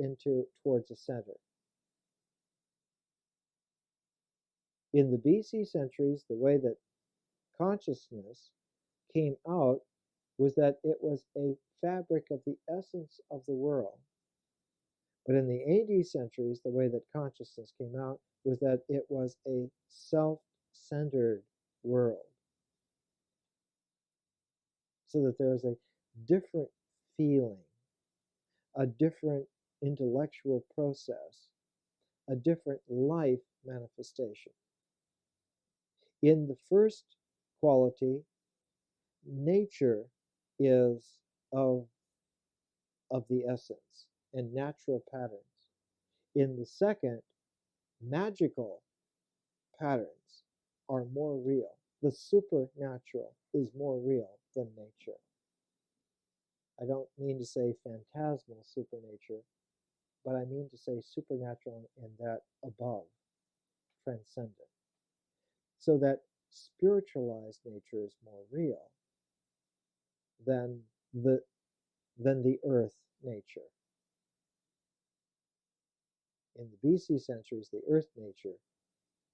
towards a center. In the BC centuries, the way that consciousness came out was that it was a fabric of the essence of the world. But in the AD centuries, the way that consciousness came out was that it was a self-centered world. So that there was a different feeling, a different intellectual process, a different life manifestation. In the first quality, nature is of the essence and natural patterns. In the second, magical patterns are more real. The supernatural is more real than nature. I don't mean to say phantasmal supernature, but I mean to say supernatural in that above, transcendent. So that spiritualized nature is more real than the earth nature. In the BC centuries, the earth nature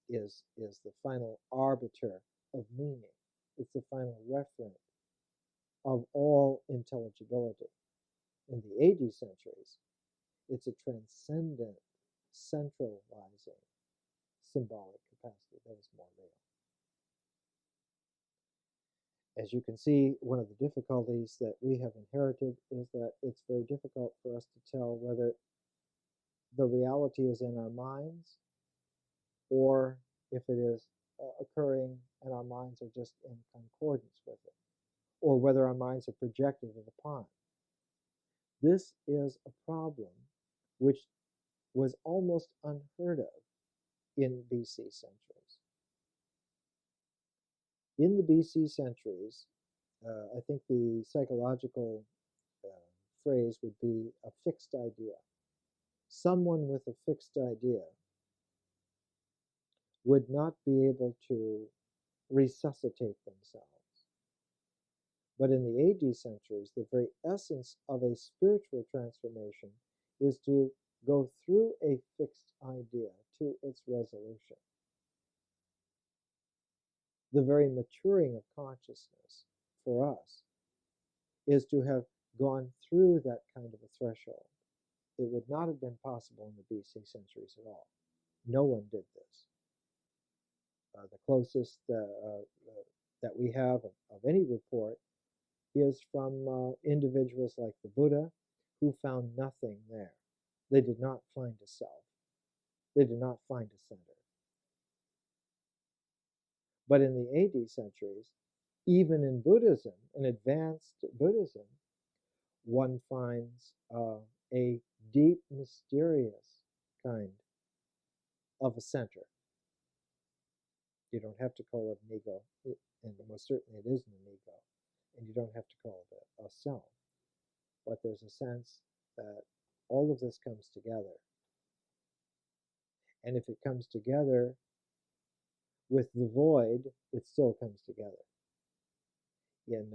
is the final arbiter of meaning. It's the final referent of all intelligibility. In the AD centuries, it's a transcendent, centralizing, symbolic capacity that is more real. As you can see, one of the difficulties that we have inherited is that it's very difficult for us to tell whether the reality is in our minds or if it is occurring and our minds are just in concordance with it, or whether our minds are projected it upon. This is a problem which was almost unheard of in BC centuries. In the BC centuries, I think the psychological phrase would be a fixed idea. Someone with a fixed idea would not be able to resuscitate themselves. But in the AD centuries, the very essence of a spiritual transformation is to go through a fixed idea to its resolution. The very maturing of consciousness for us is to have gone through that kind of a threshold. It would not have been possible in the BC centuries at all. No one did this. The closest that we have of any report is from individuals like the Buddha, who found nothing there. They did not find a self. They did not find a center. But in the AD centuries, even in Buddhism, in advanced Buddhism, one finds a deep, mysterious kind of a center. You don't have to call it an ego, and most certainly it isn't an ego, and you don't have to call it a self. But there's a sense that all of this comes together. And if it comes together with the void, it still comes together. In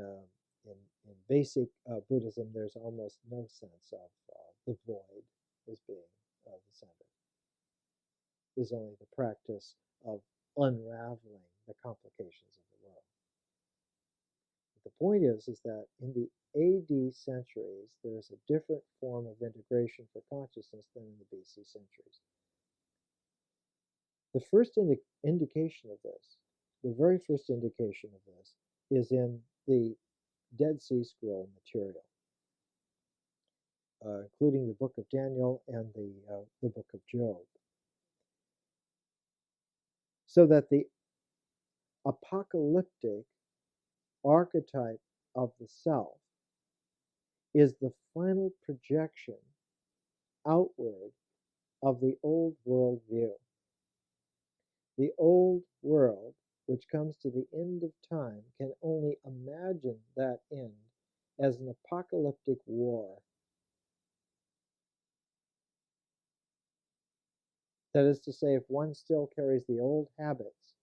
basic Buddhism, there's almost no sense of the void as being the center. There's only the practice of unraveling the complications of the world. But the point is that in the AD centuries, there's a different form of integration for consciousness than in the BC centuries. The first indication of this, the very first indication of this, is in the Dead Sea Scroll material, including the Book of Daniel and the Book of Job. So that the apocalyptic archetype of the self is the final projection outward of the old world view. The old world, which comes to the end of time, can only imagine that end as an apocalyptic war. That is to say, if one still carries the old habits,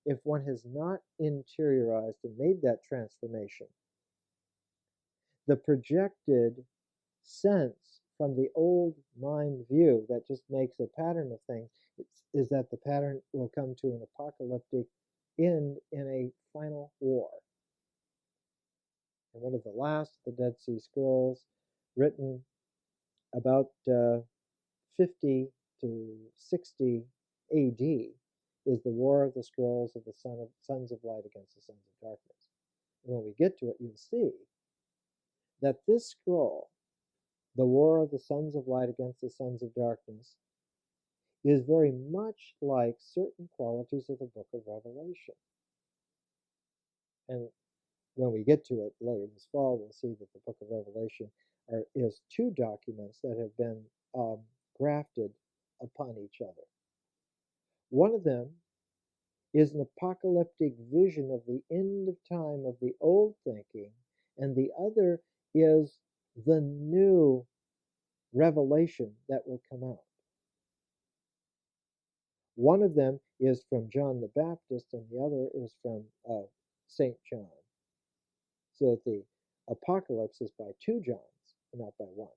if one has not interiorized and made that transformation, the projected sense from the old mind view that just makes a pattern of things is that the pattern will come to an apocalyptic end in a final war. And one of the last of the Dead Sea Scrolls, written about 50 to 60 AD, is the War of the Scrolls of the Sons of Light against the Sons of Darkness. And when we get to it, you'll see that this scroll, the War of the Sons of Light against the Sons of Darkness, is very much like certain qualities of the Book of Revelation. And when we get to it later this fall, we'll see that the Book of Revelation is two documents that have been grafted upon each other. One of them is an apocalyptic vision of the end of time of the old thinking, and the other is the new revelation that will come out. One of them is from John the Baptist, and the other is from St. John. So that the apocalypse is by two Johns, and not by one.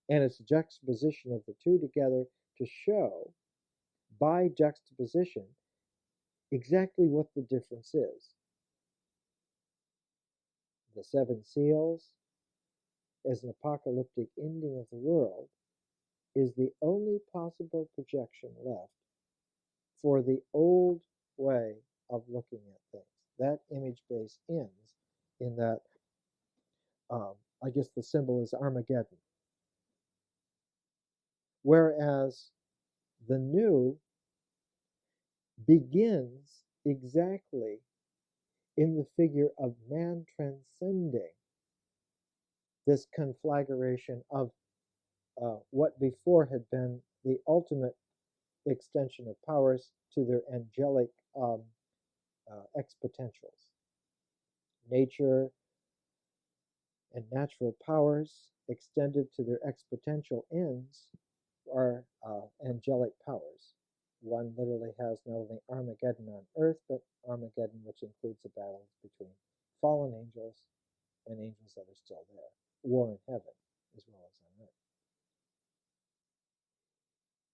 And it's a juxtaposition of the two together to show, by juxtaposition, exactly what the difference is. The seven seals, as an apocalyptic ending of the world, is the only possible projection left for the old way of looking at things. That image base ends in that, I guess the symbol is Armageddon. Whereas the new begins exactly in the figure of man transcending this conflagration of what before had been the ultimate extension of powers to their angelic exponentials. Nature and natural powers extended to their exponential ends are angelic powers. One literally has not only Armageddon on earth, but Armageddon, which includes the battles between fallen angels and angels that are still there. War in heaven as well as on earth.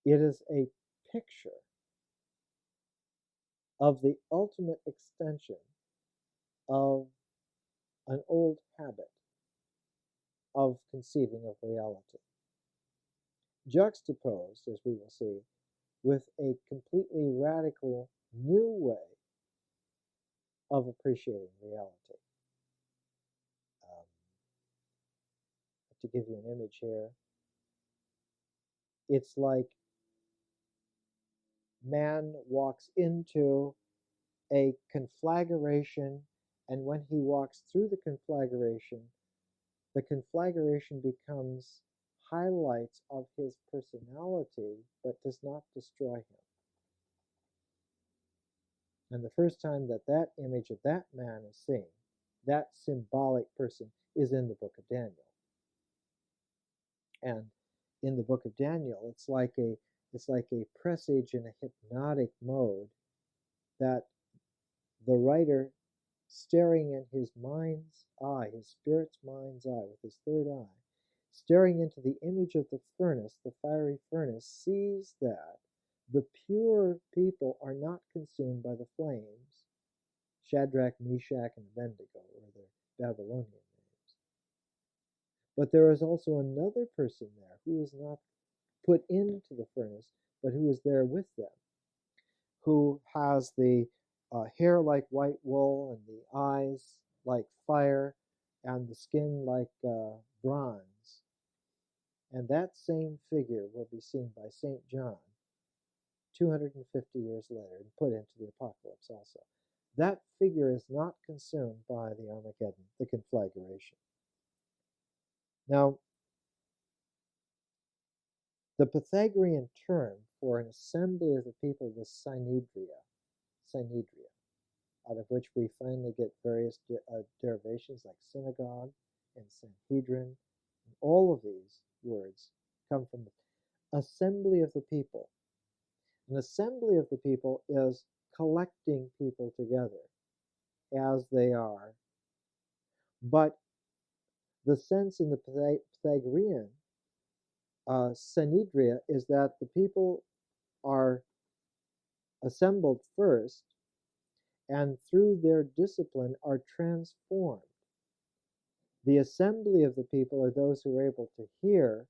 It is a picture of the ultimate extension of an old habit of conceiving of reality, juxtaposed, as we will see, with a completely radical new way of appreciating reality. To give you an image here, it's like man walks into a conflagration, and when he walks through the conflagration becomes highlights of his personality, but does not destroy him. And the first time that that image of that man is seen, that symbolic person, is in the book of Daniel. And in the book of Daniel, it's like a presage in a hypnotic mode that the writer, staring in his mind's eye, his spirit's mind's eye, with his third eye, staring into the image of the furnace, the fiery furnace, sees that the pure people are not consumed by the flames, Shadrach, Meshach, and Abednego, or their Babylonian names. But there is also another person there who is not put into the furnace, but who is there with them, who has the hair like white wool, and the eyes like fire, and the skin like bronze. And that same figure will be seen by St. John 250 years later and put into the Apocalypse also. That figure is not consumed by the Armageddon, the conflagration. Now, the Pythagorean term for an assembly of the people was synedria, out of which we finally get various derivations like synagogue and Sanhedrin. And all of these words come from the assembly of the people. An assembly of the people is collecting people together as they are. But the sense in the Pythagorean synedria is that the people are assembled first, and through their discipline are transformed. The assembly of the people are those who are able to hear,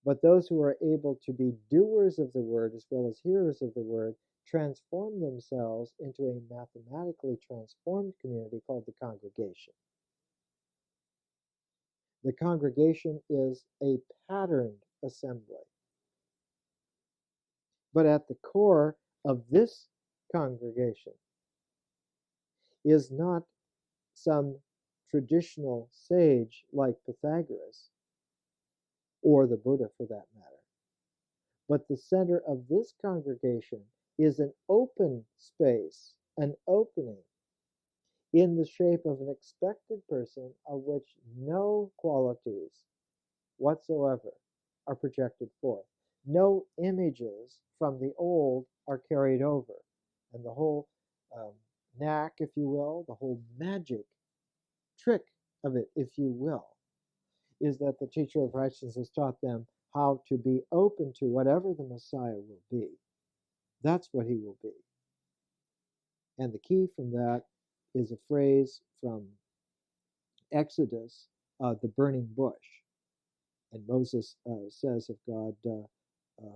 but those who are able to be doers of the word as well as hearers of the word transform themselves into a mathematically transformed community called the congregation. The congregation is a patterned assembly. But at the core of this congregation is not some traditional sage like Pythagoras, or the Buddha for that matter. But the center of this congregation is an open space, an opening in the shape of an expected person of which no qualities whatsoever are projected forth. No images from the old are carried over. And the whole knack, if you will, the whole magic trick of it, if you will, is that the teacher of righteousness taught them how to be open to whatever the Messiah will be. That's what he will be. And the key from that is a phrase from Exodus, the burning bush. And Moses says of God,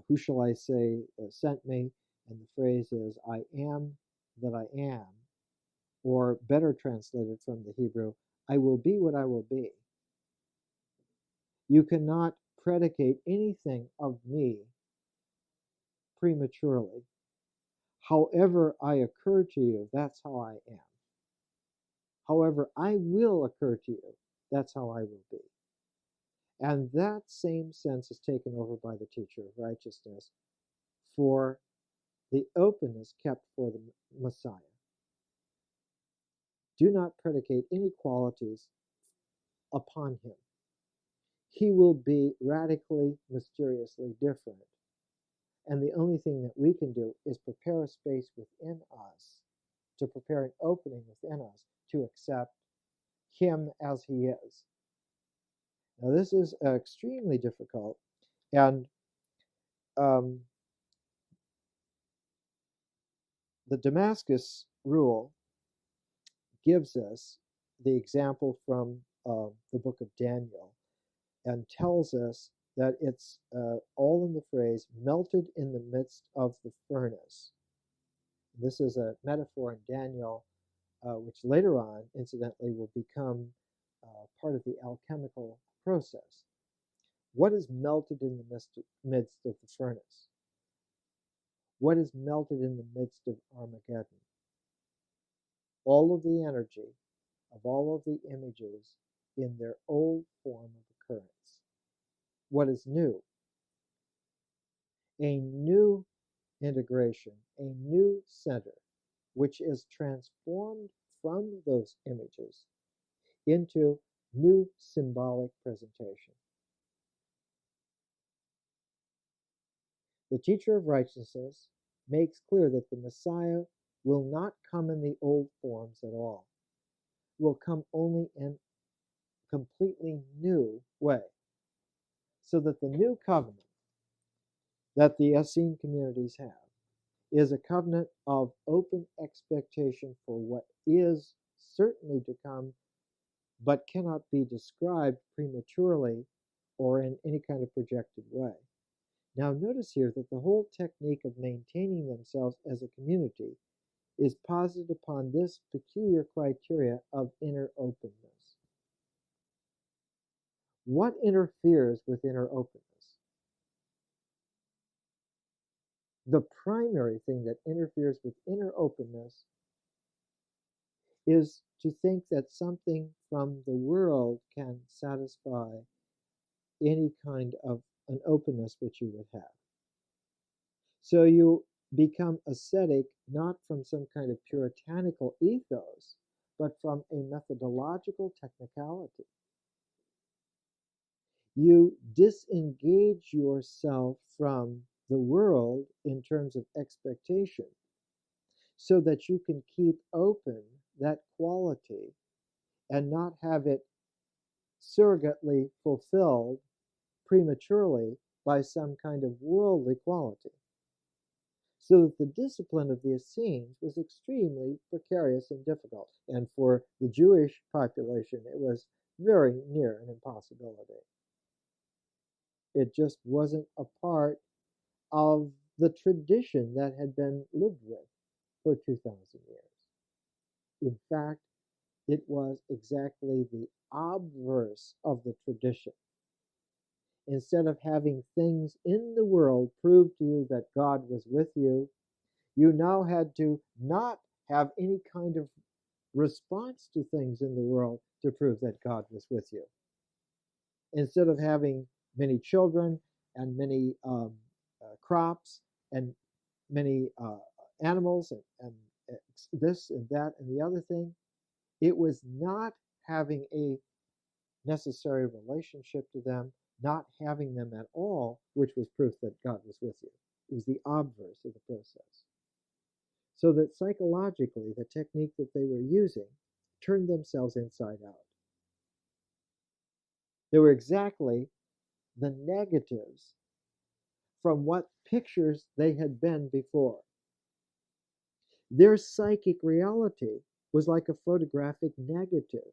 who shall I say sent me? And the phrase is, I am that I am. Or better translated from the Hebrew, I will be what I will be. You cannot predicate anything of me prematurely. However I occur to you, that's how I am. However I will occur to you, that's how I will be. And that same sense is taken over by the teacher of righteousness for the openness kept for the Messiah. Do not predicate any qualities upon him. He will be radically, mysteriously different. And the only thing that we can do is prepare a space within us, to prepare an opening within us to accept him as he is. Now, this is extremely difficult. And the Damascus rule gives us the example from the book of Daniel and tells us that it's all in the phrase, melted in the midst of the furnace. This is a metaphor in Daniel, which later on, incidentally, will become part of the alchemical process. What is melted in the midst of the furnace? What is melted in the midst of Armageddon? All of the energy of all of the images in their old form of occurrence. What is new? A new integration, a new center, which is transformed from those images into new symbolic presentation. The teacher of righteousness makes clear that the Messiah will not come in the old forms at all, will come only in a completely new way. So that the new covenant that the Essene communities have is a covenant of open expectation for what is certainly to come, but cannot be described prematurely or in any kind of projected way. Now notice here that the whole technique of maintaining themselves as a community is posited upon this peculiar criteria of inner openness. What interferes with inner openness? The primary thing that interferes with inner openness is to think that something from the world can satisfy any kind of an openness which you would have. So you become ascetic not from some kind of puritanical ethos, but from a methodological technicality. You disengage yourself from the world in terms of expectation so that you can keep open that quality and not have it surrogately fulfilled prematurely by some kind of worldly quality. So that the discipline of the Essenes was extremely precarious and difficult. And for the Jewish population, it was very near an impossibility. It just wasn't a part of the tradition that had been lived with for 2,000 years. In fact, it was exactly the obverse of the tradition. Instead of having things in the world prove to you that God was with you, you now had to not have any kind of response to things in the world to prove that God was with you. Instead of having many children and many crops and many animals and this and that and the other thing, it was not having a necessary relationship to them, not having them at all, which was proof that God was with you. It was the obverse of the process. So that psychologically, the technique that they were using turned themselves inside out. They were exactly the negatives from what pictures they had been before. Their psychic reality was like a photographic negative,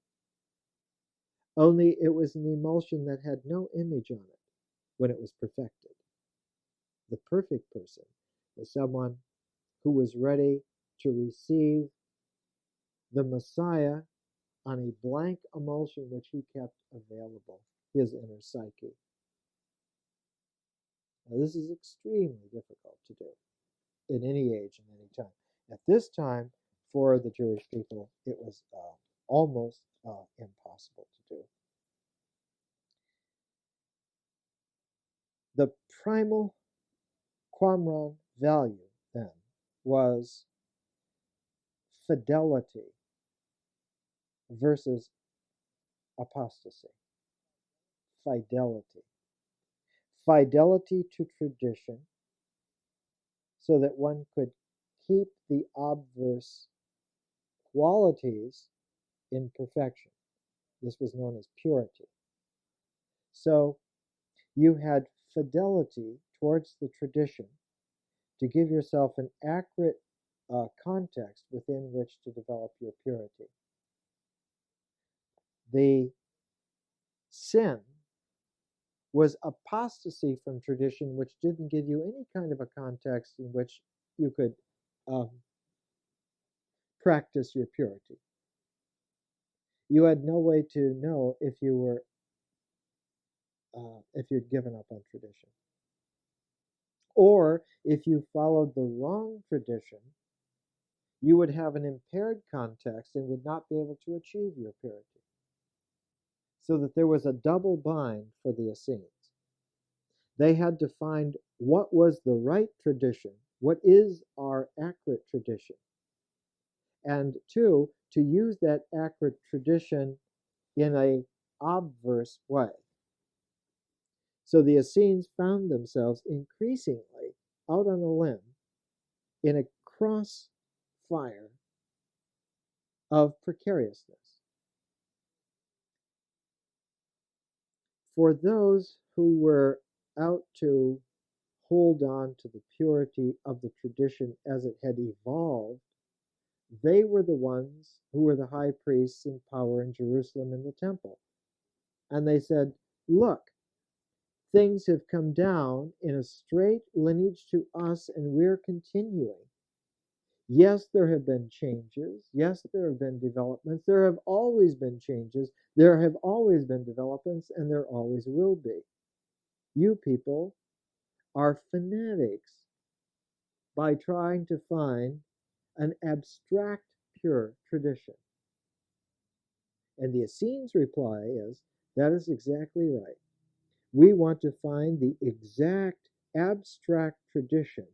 only it was an emulsion that had no image on it when it was perfected. The perfect person was someone who was ready to receive the Messiah on a blank emulsion which he kept available, his inner psyche. Now, this is extremely difficult to do in any age and any time. At this time, for the Jewish people, it was almost impossible to do. The primal Qumran value then was fidelity versus apostasy. Fidelity. Fidelity to tradition so that one could keep the obverse qualities in perfection. This was known as purity. So you had fidelity towards the tradition to give yourself an accurate context within which to develop your purity. The sin was apostasy from tradition, which didn't give you any kind of a context in which you could practice your purity. You had no way to know if you were if you'd given up on tradition, or if you followed the wrong tradition, you would have an impaired context and would not be able to achieve your purity. So that there was a double bind for the Essenes. They had to find what was the right tradition, what is our accurate tradition, and two, to use that accurate tradition in a obverse way. So the Essenes found themselves increasingly out on a limb in a crossfire of precariousness. For those who were out to hold on to the purity of the tradition as it had evolved, they were the ones who were the high priests in power in Jerusalem in the temple. And they said, look, things have come down in a straight lineage to us, and we're continuing. Yes, there have been changes. Yes, there have been developments. There have always been changes. There have always been developments, and there always will be. You people are fanatics by trying to find an abstract, pure tradition. And the Essenes' reply is, that is exactly right. We want to find the exact abstract tradition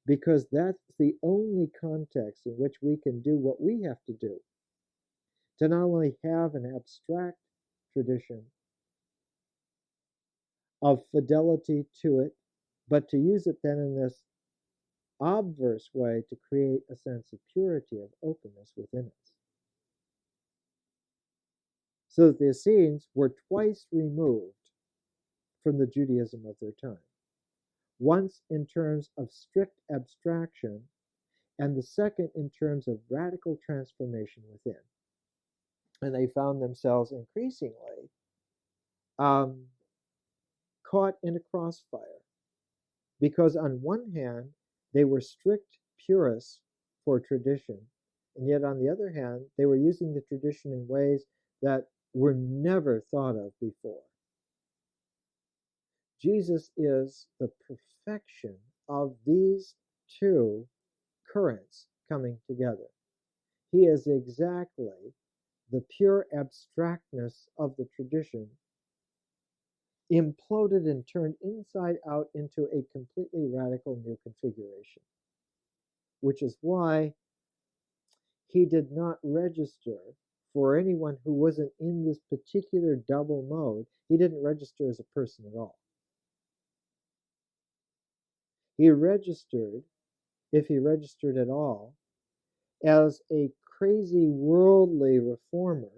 because that's the only context in which we can do what we have to do. To not only have an abstract tradition of fidelity to it, but to use it then in this obverse way to create a sense of purity, of openness within us. So that the Essenes were twice removed from the Judaism of their time. Once in terms of strict abstraction, and the second in terms of radical transformation within. And they found themselves increasingly caught in a crossfire. Because on one hand, they were strict purists for tradition, and yet on the other hand, they were using the tradition in ways that were never thought of before. Jesus is the perfection of these two currents coming together. He is exactly the pure abstractness of the tradition imploded and turned inside out into a completely radical new configuration, which is why he did not register for anyone who wasn't in this particular double mode. He didn't register as a person at all. He registered, if he registered at all, as a crazy worldly reformer,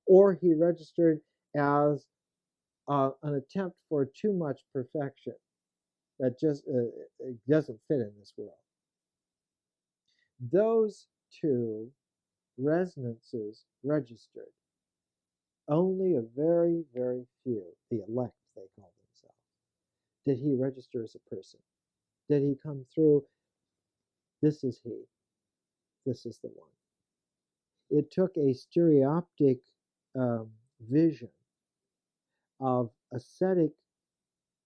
or he registered as an attempt for too much perfection that just doesn't fit in this world. Those two resonances registered. Only a very, very few, the elect they call themselves, did he register as a person. Did he come through, this is he, this is the one. It took a stereoptic vision of ascetic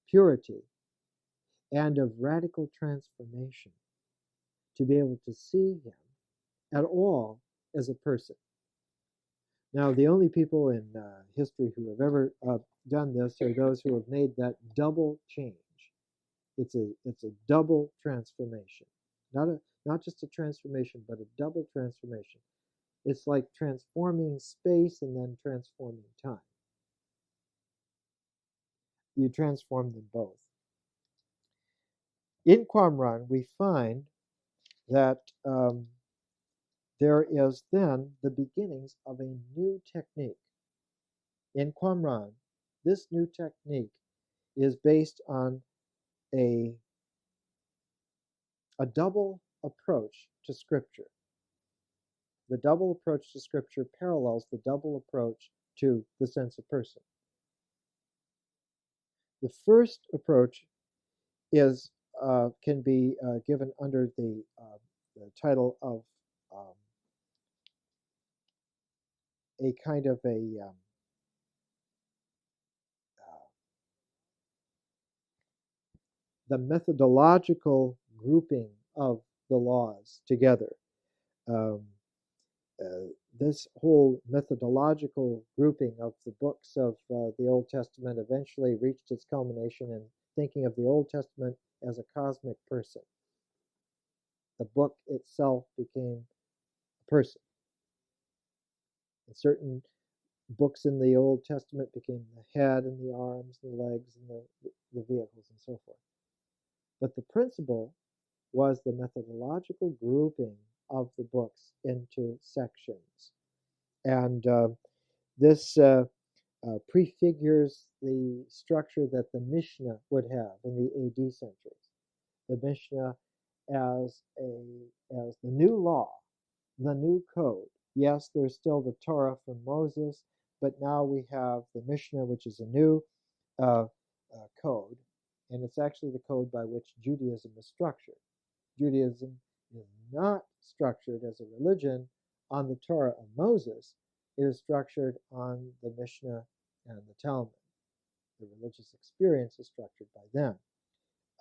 purity and of radical transformation to be able to see him at all as a person. Now, the only people in history who have ever done this are those who have made that double change. It's a double transformation, not just a transformation, but a double transformation. It's like transforming space and then transforming time. You transform them both. In Qumran, we find that there is then the beginnings of a new technique. In Qumran, this new technique is based on a double approach to Scripture. The double approach to Scripture parallels the double approach to the sense of person. The first approach is can be given under the title of a kind of the methodological grouping of the laws together. Um, this whole methodological grouping of the books of the Old Testament eventually reached its culmination in thinking of the Old Testament as a cosmic person. The book itself became a person. And certain books in the Old Testament became the head and the arms and the legs and the vehicles and so forth. But the principle was the methodological grouping of the books into sections. And this prefigures the structure that the Mishnah would have in the AD centuries. The Mishnah as the new law, the new code. Yes, there's still the Torah from Moses, but now we have the Mishnah, which is a new code, and it's actually the code by which Judaism is structured. Judaism is not structured as a religion on the Torah of Moses. It is structured on the Mishnah and the Talmud. The religious experience is structured by them.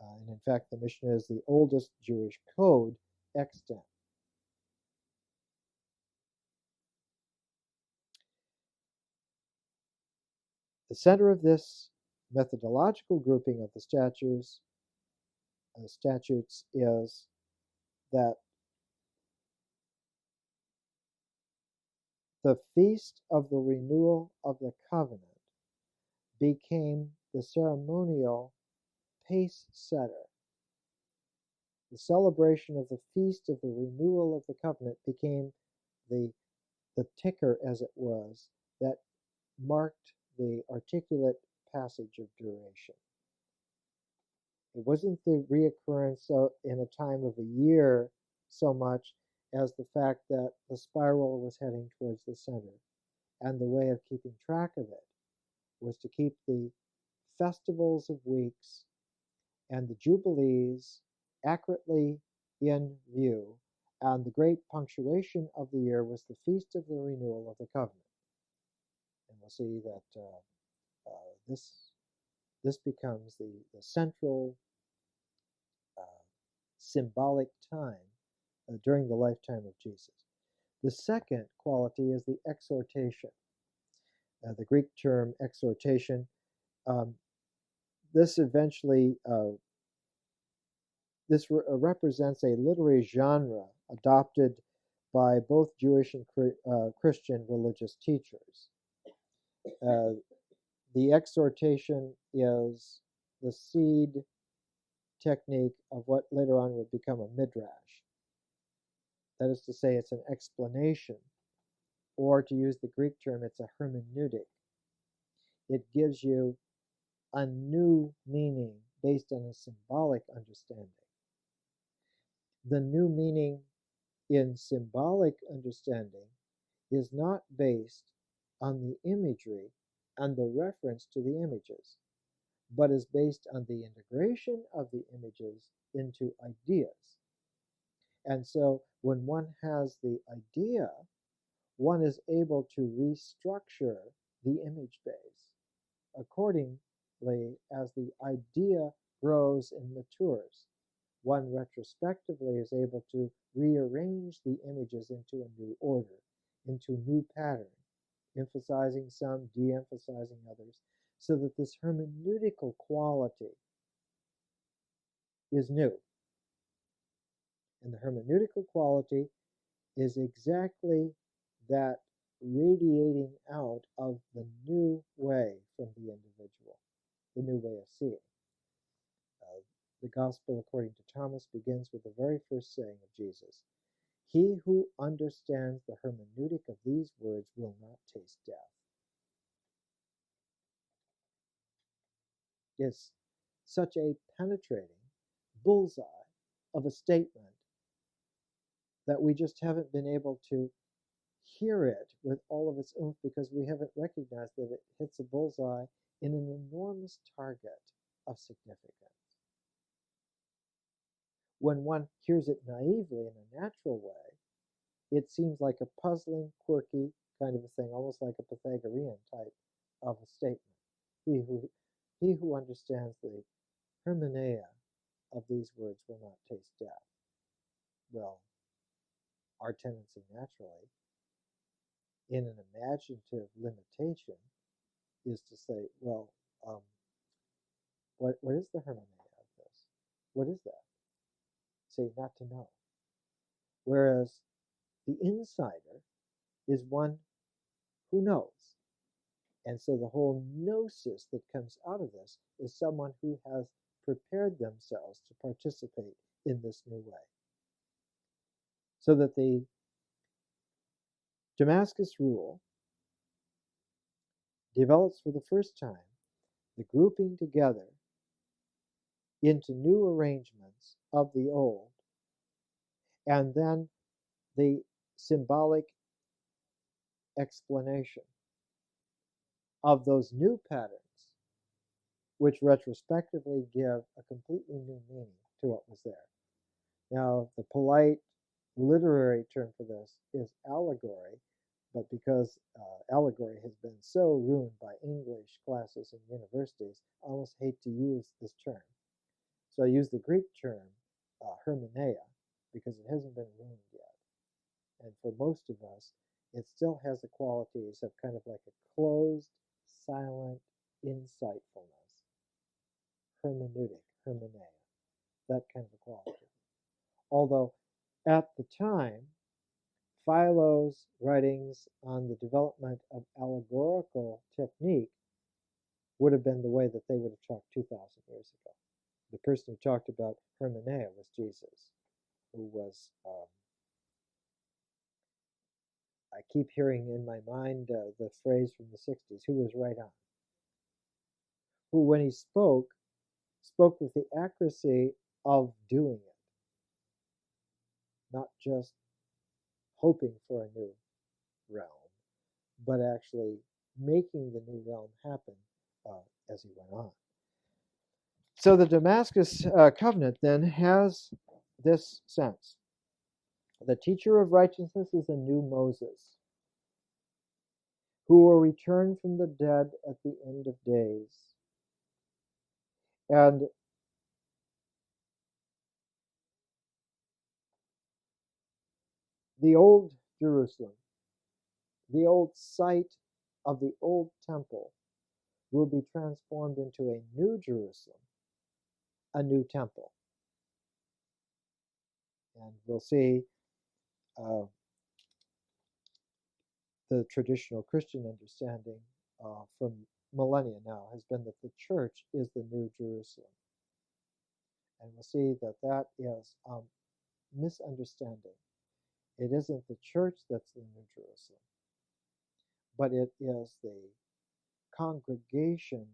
And in fact, the Mishnah is the oldest Jewish code extant. The center of this methodological grouping of the statutes is that the feast of the renewal of the covenant became the ceremonial pace setter. The celebration of the feast of the renewal of the covenant became the ticker, as it was, that marked the articulate passage of duration. It wasn't the reoccurrence in a time of a year so much as the fact that the spiral was heading towards the center. And the way of keeping track of it was to keep the festivals of weeks and the jubilees accurately in view. And the great punctuation of the year was the feast of the renewal of the covenant. And we'll see that this becomes the central symbolic time during the lifetime of Jesus. The second quality is the exhortation. The Greek term exhortation. This eventually represents a literary genre adopted by both Jewish and Christian religious teachers. The exhortation is the seed technique of what later on would become a midrash. That is to say, it's an explanation, or to use the Greek term, it's a hermeneutic. It gives you a new meaning based on a symbolic understanding. The new meaning in symbolic understanding is not based on the imagery and the reference to the images, but is based on the integration of the images into ideas. And so when one has the idea, one is able to restructure the image base accordingly as the idea grows and matures. One retrospectively is able to rearrange the images into a new order, into new pattern. emphasizing some, de-emphasizing others, so that this hermeneutical quality is new. And the hermeneutical quality is exactly that radiating out of the new way from the individual, the new way of seeing. The Gospel according to Thomas begins with the very first saying of Jesus: "He who understands the hermeneutic of these words will not taste death." It's such a penetrating bullseye of a statement that we just haven't been able to hear it with all of its oomph because we haven't recognized that it hits a bullseye in an enormous target of significance. When one hears it naively in a natural way, it seems like a puzzling, quirky kind of a thing, almost like a Pythagorean type of a statement. He who understands the hermeneia of these words will not taste death. Well, our tendency naturally, in an imaginative limitation, is to say, well, what is the hermeneia of this? What is that? Say, not to know. Whereas the insider is one who knows. And so the whole gnosis that comes out of this is someone who has prepared themselves to participate in this new way. So that the Damascus rule develops for the first time the grouping together into new arrangements of the old, and then the symbolic explanation of those new patterns, which retrospectively give a completely new meaning to what was there. Now, the polite literary term for this is allegory, but because allegory has been so ruined by English classes in universities, I almost hate to use this term. So I use the Greek term hermeneia because it hasn't been ruined yet. And for most of us, it still has the qualities of kind of like a closed, silent insightfulness. Hermeneutic, hermeneia, that kind of a quality. Although at the time, Philo's writings on the development of allegorical technique would have been the way that they would have talked 2,000 years ago. The person who talked about hermeneia was Jesus, who was, I keep hearing in my mind the phrase from the 60s, who was right on. Who, when he spoke with the accuracy of doing it, not just hoping for a new realm, but actually making the new realm happen as he went on. So the Damascus covenant then has this sense. The teacher of righteousness is a new Moses, who will return from the dead at the end of days. And the old Jerusalem, the old site of the old temple, will be transformed into a new Jerusalem, a new temple. And we'll see the traditional Christian understanding from millennia now has been that the church is the new Jerusalem. And we'll see that that is misunderstanding. It isn't the church that's the new Jerusalem, but it is the congregation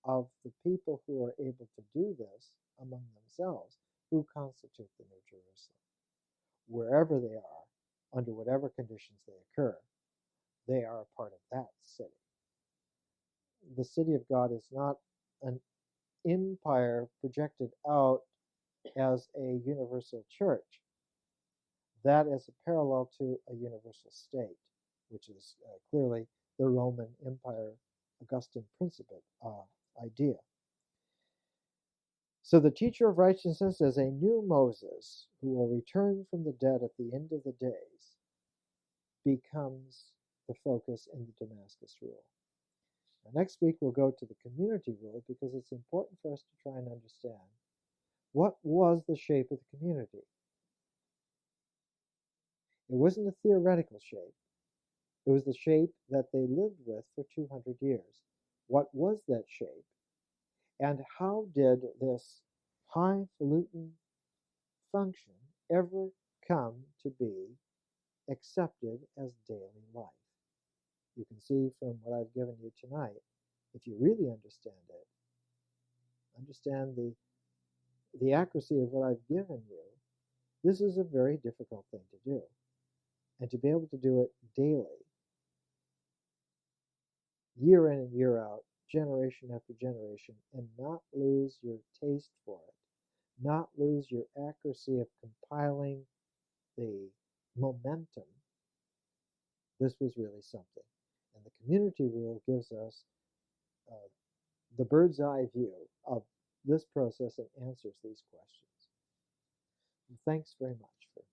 of the people who are able to do this among themselves who constitute the new Jerusalem. Wherever they are, under whatever conditions they occur, they are a part of that city. The city of God is not an empire projected out as a universal church. That is a parallel to a universal state, which is clearly the Roman Empire Augustan Principate idea. So the teacher of righteousness is a new Moses who will return from the dead at the end of the days, becomes the focus in the Damascus rule. Now, next week we'll go to the community rule because it's important for us to try and understand what was the shape of the community. It wasn't a theoretical shape. It was the shape that they lived with for 200 years. What was that shape? And how did this highfalutin function ever come to be accepted as daily life? You can see from what I've given you tonight, if you really understand it, understand the accuracy of what I've given you, this is a very difficult thing to do. And to be able to do it daily, year in and year out, generation after generation, and not lose your taste for it, not lose your accuracy of compiling the momentum, this was really something. And the community rule gives us the bird's eye view of this process and answers these questions. And thanks very much for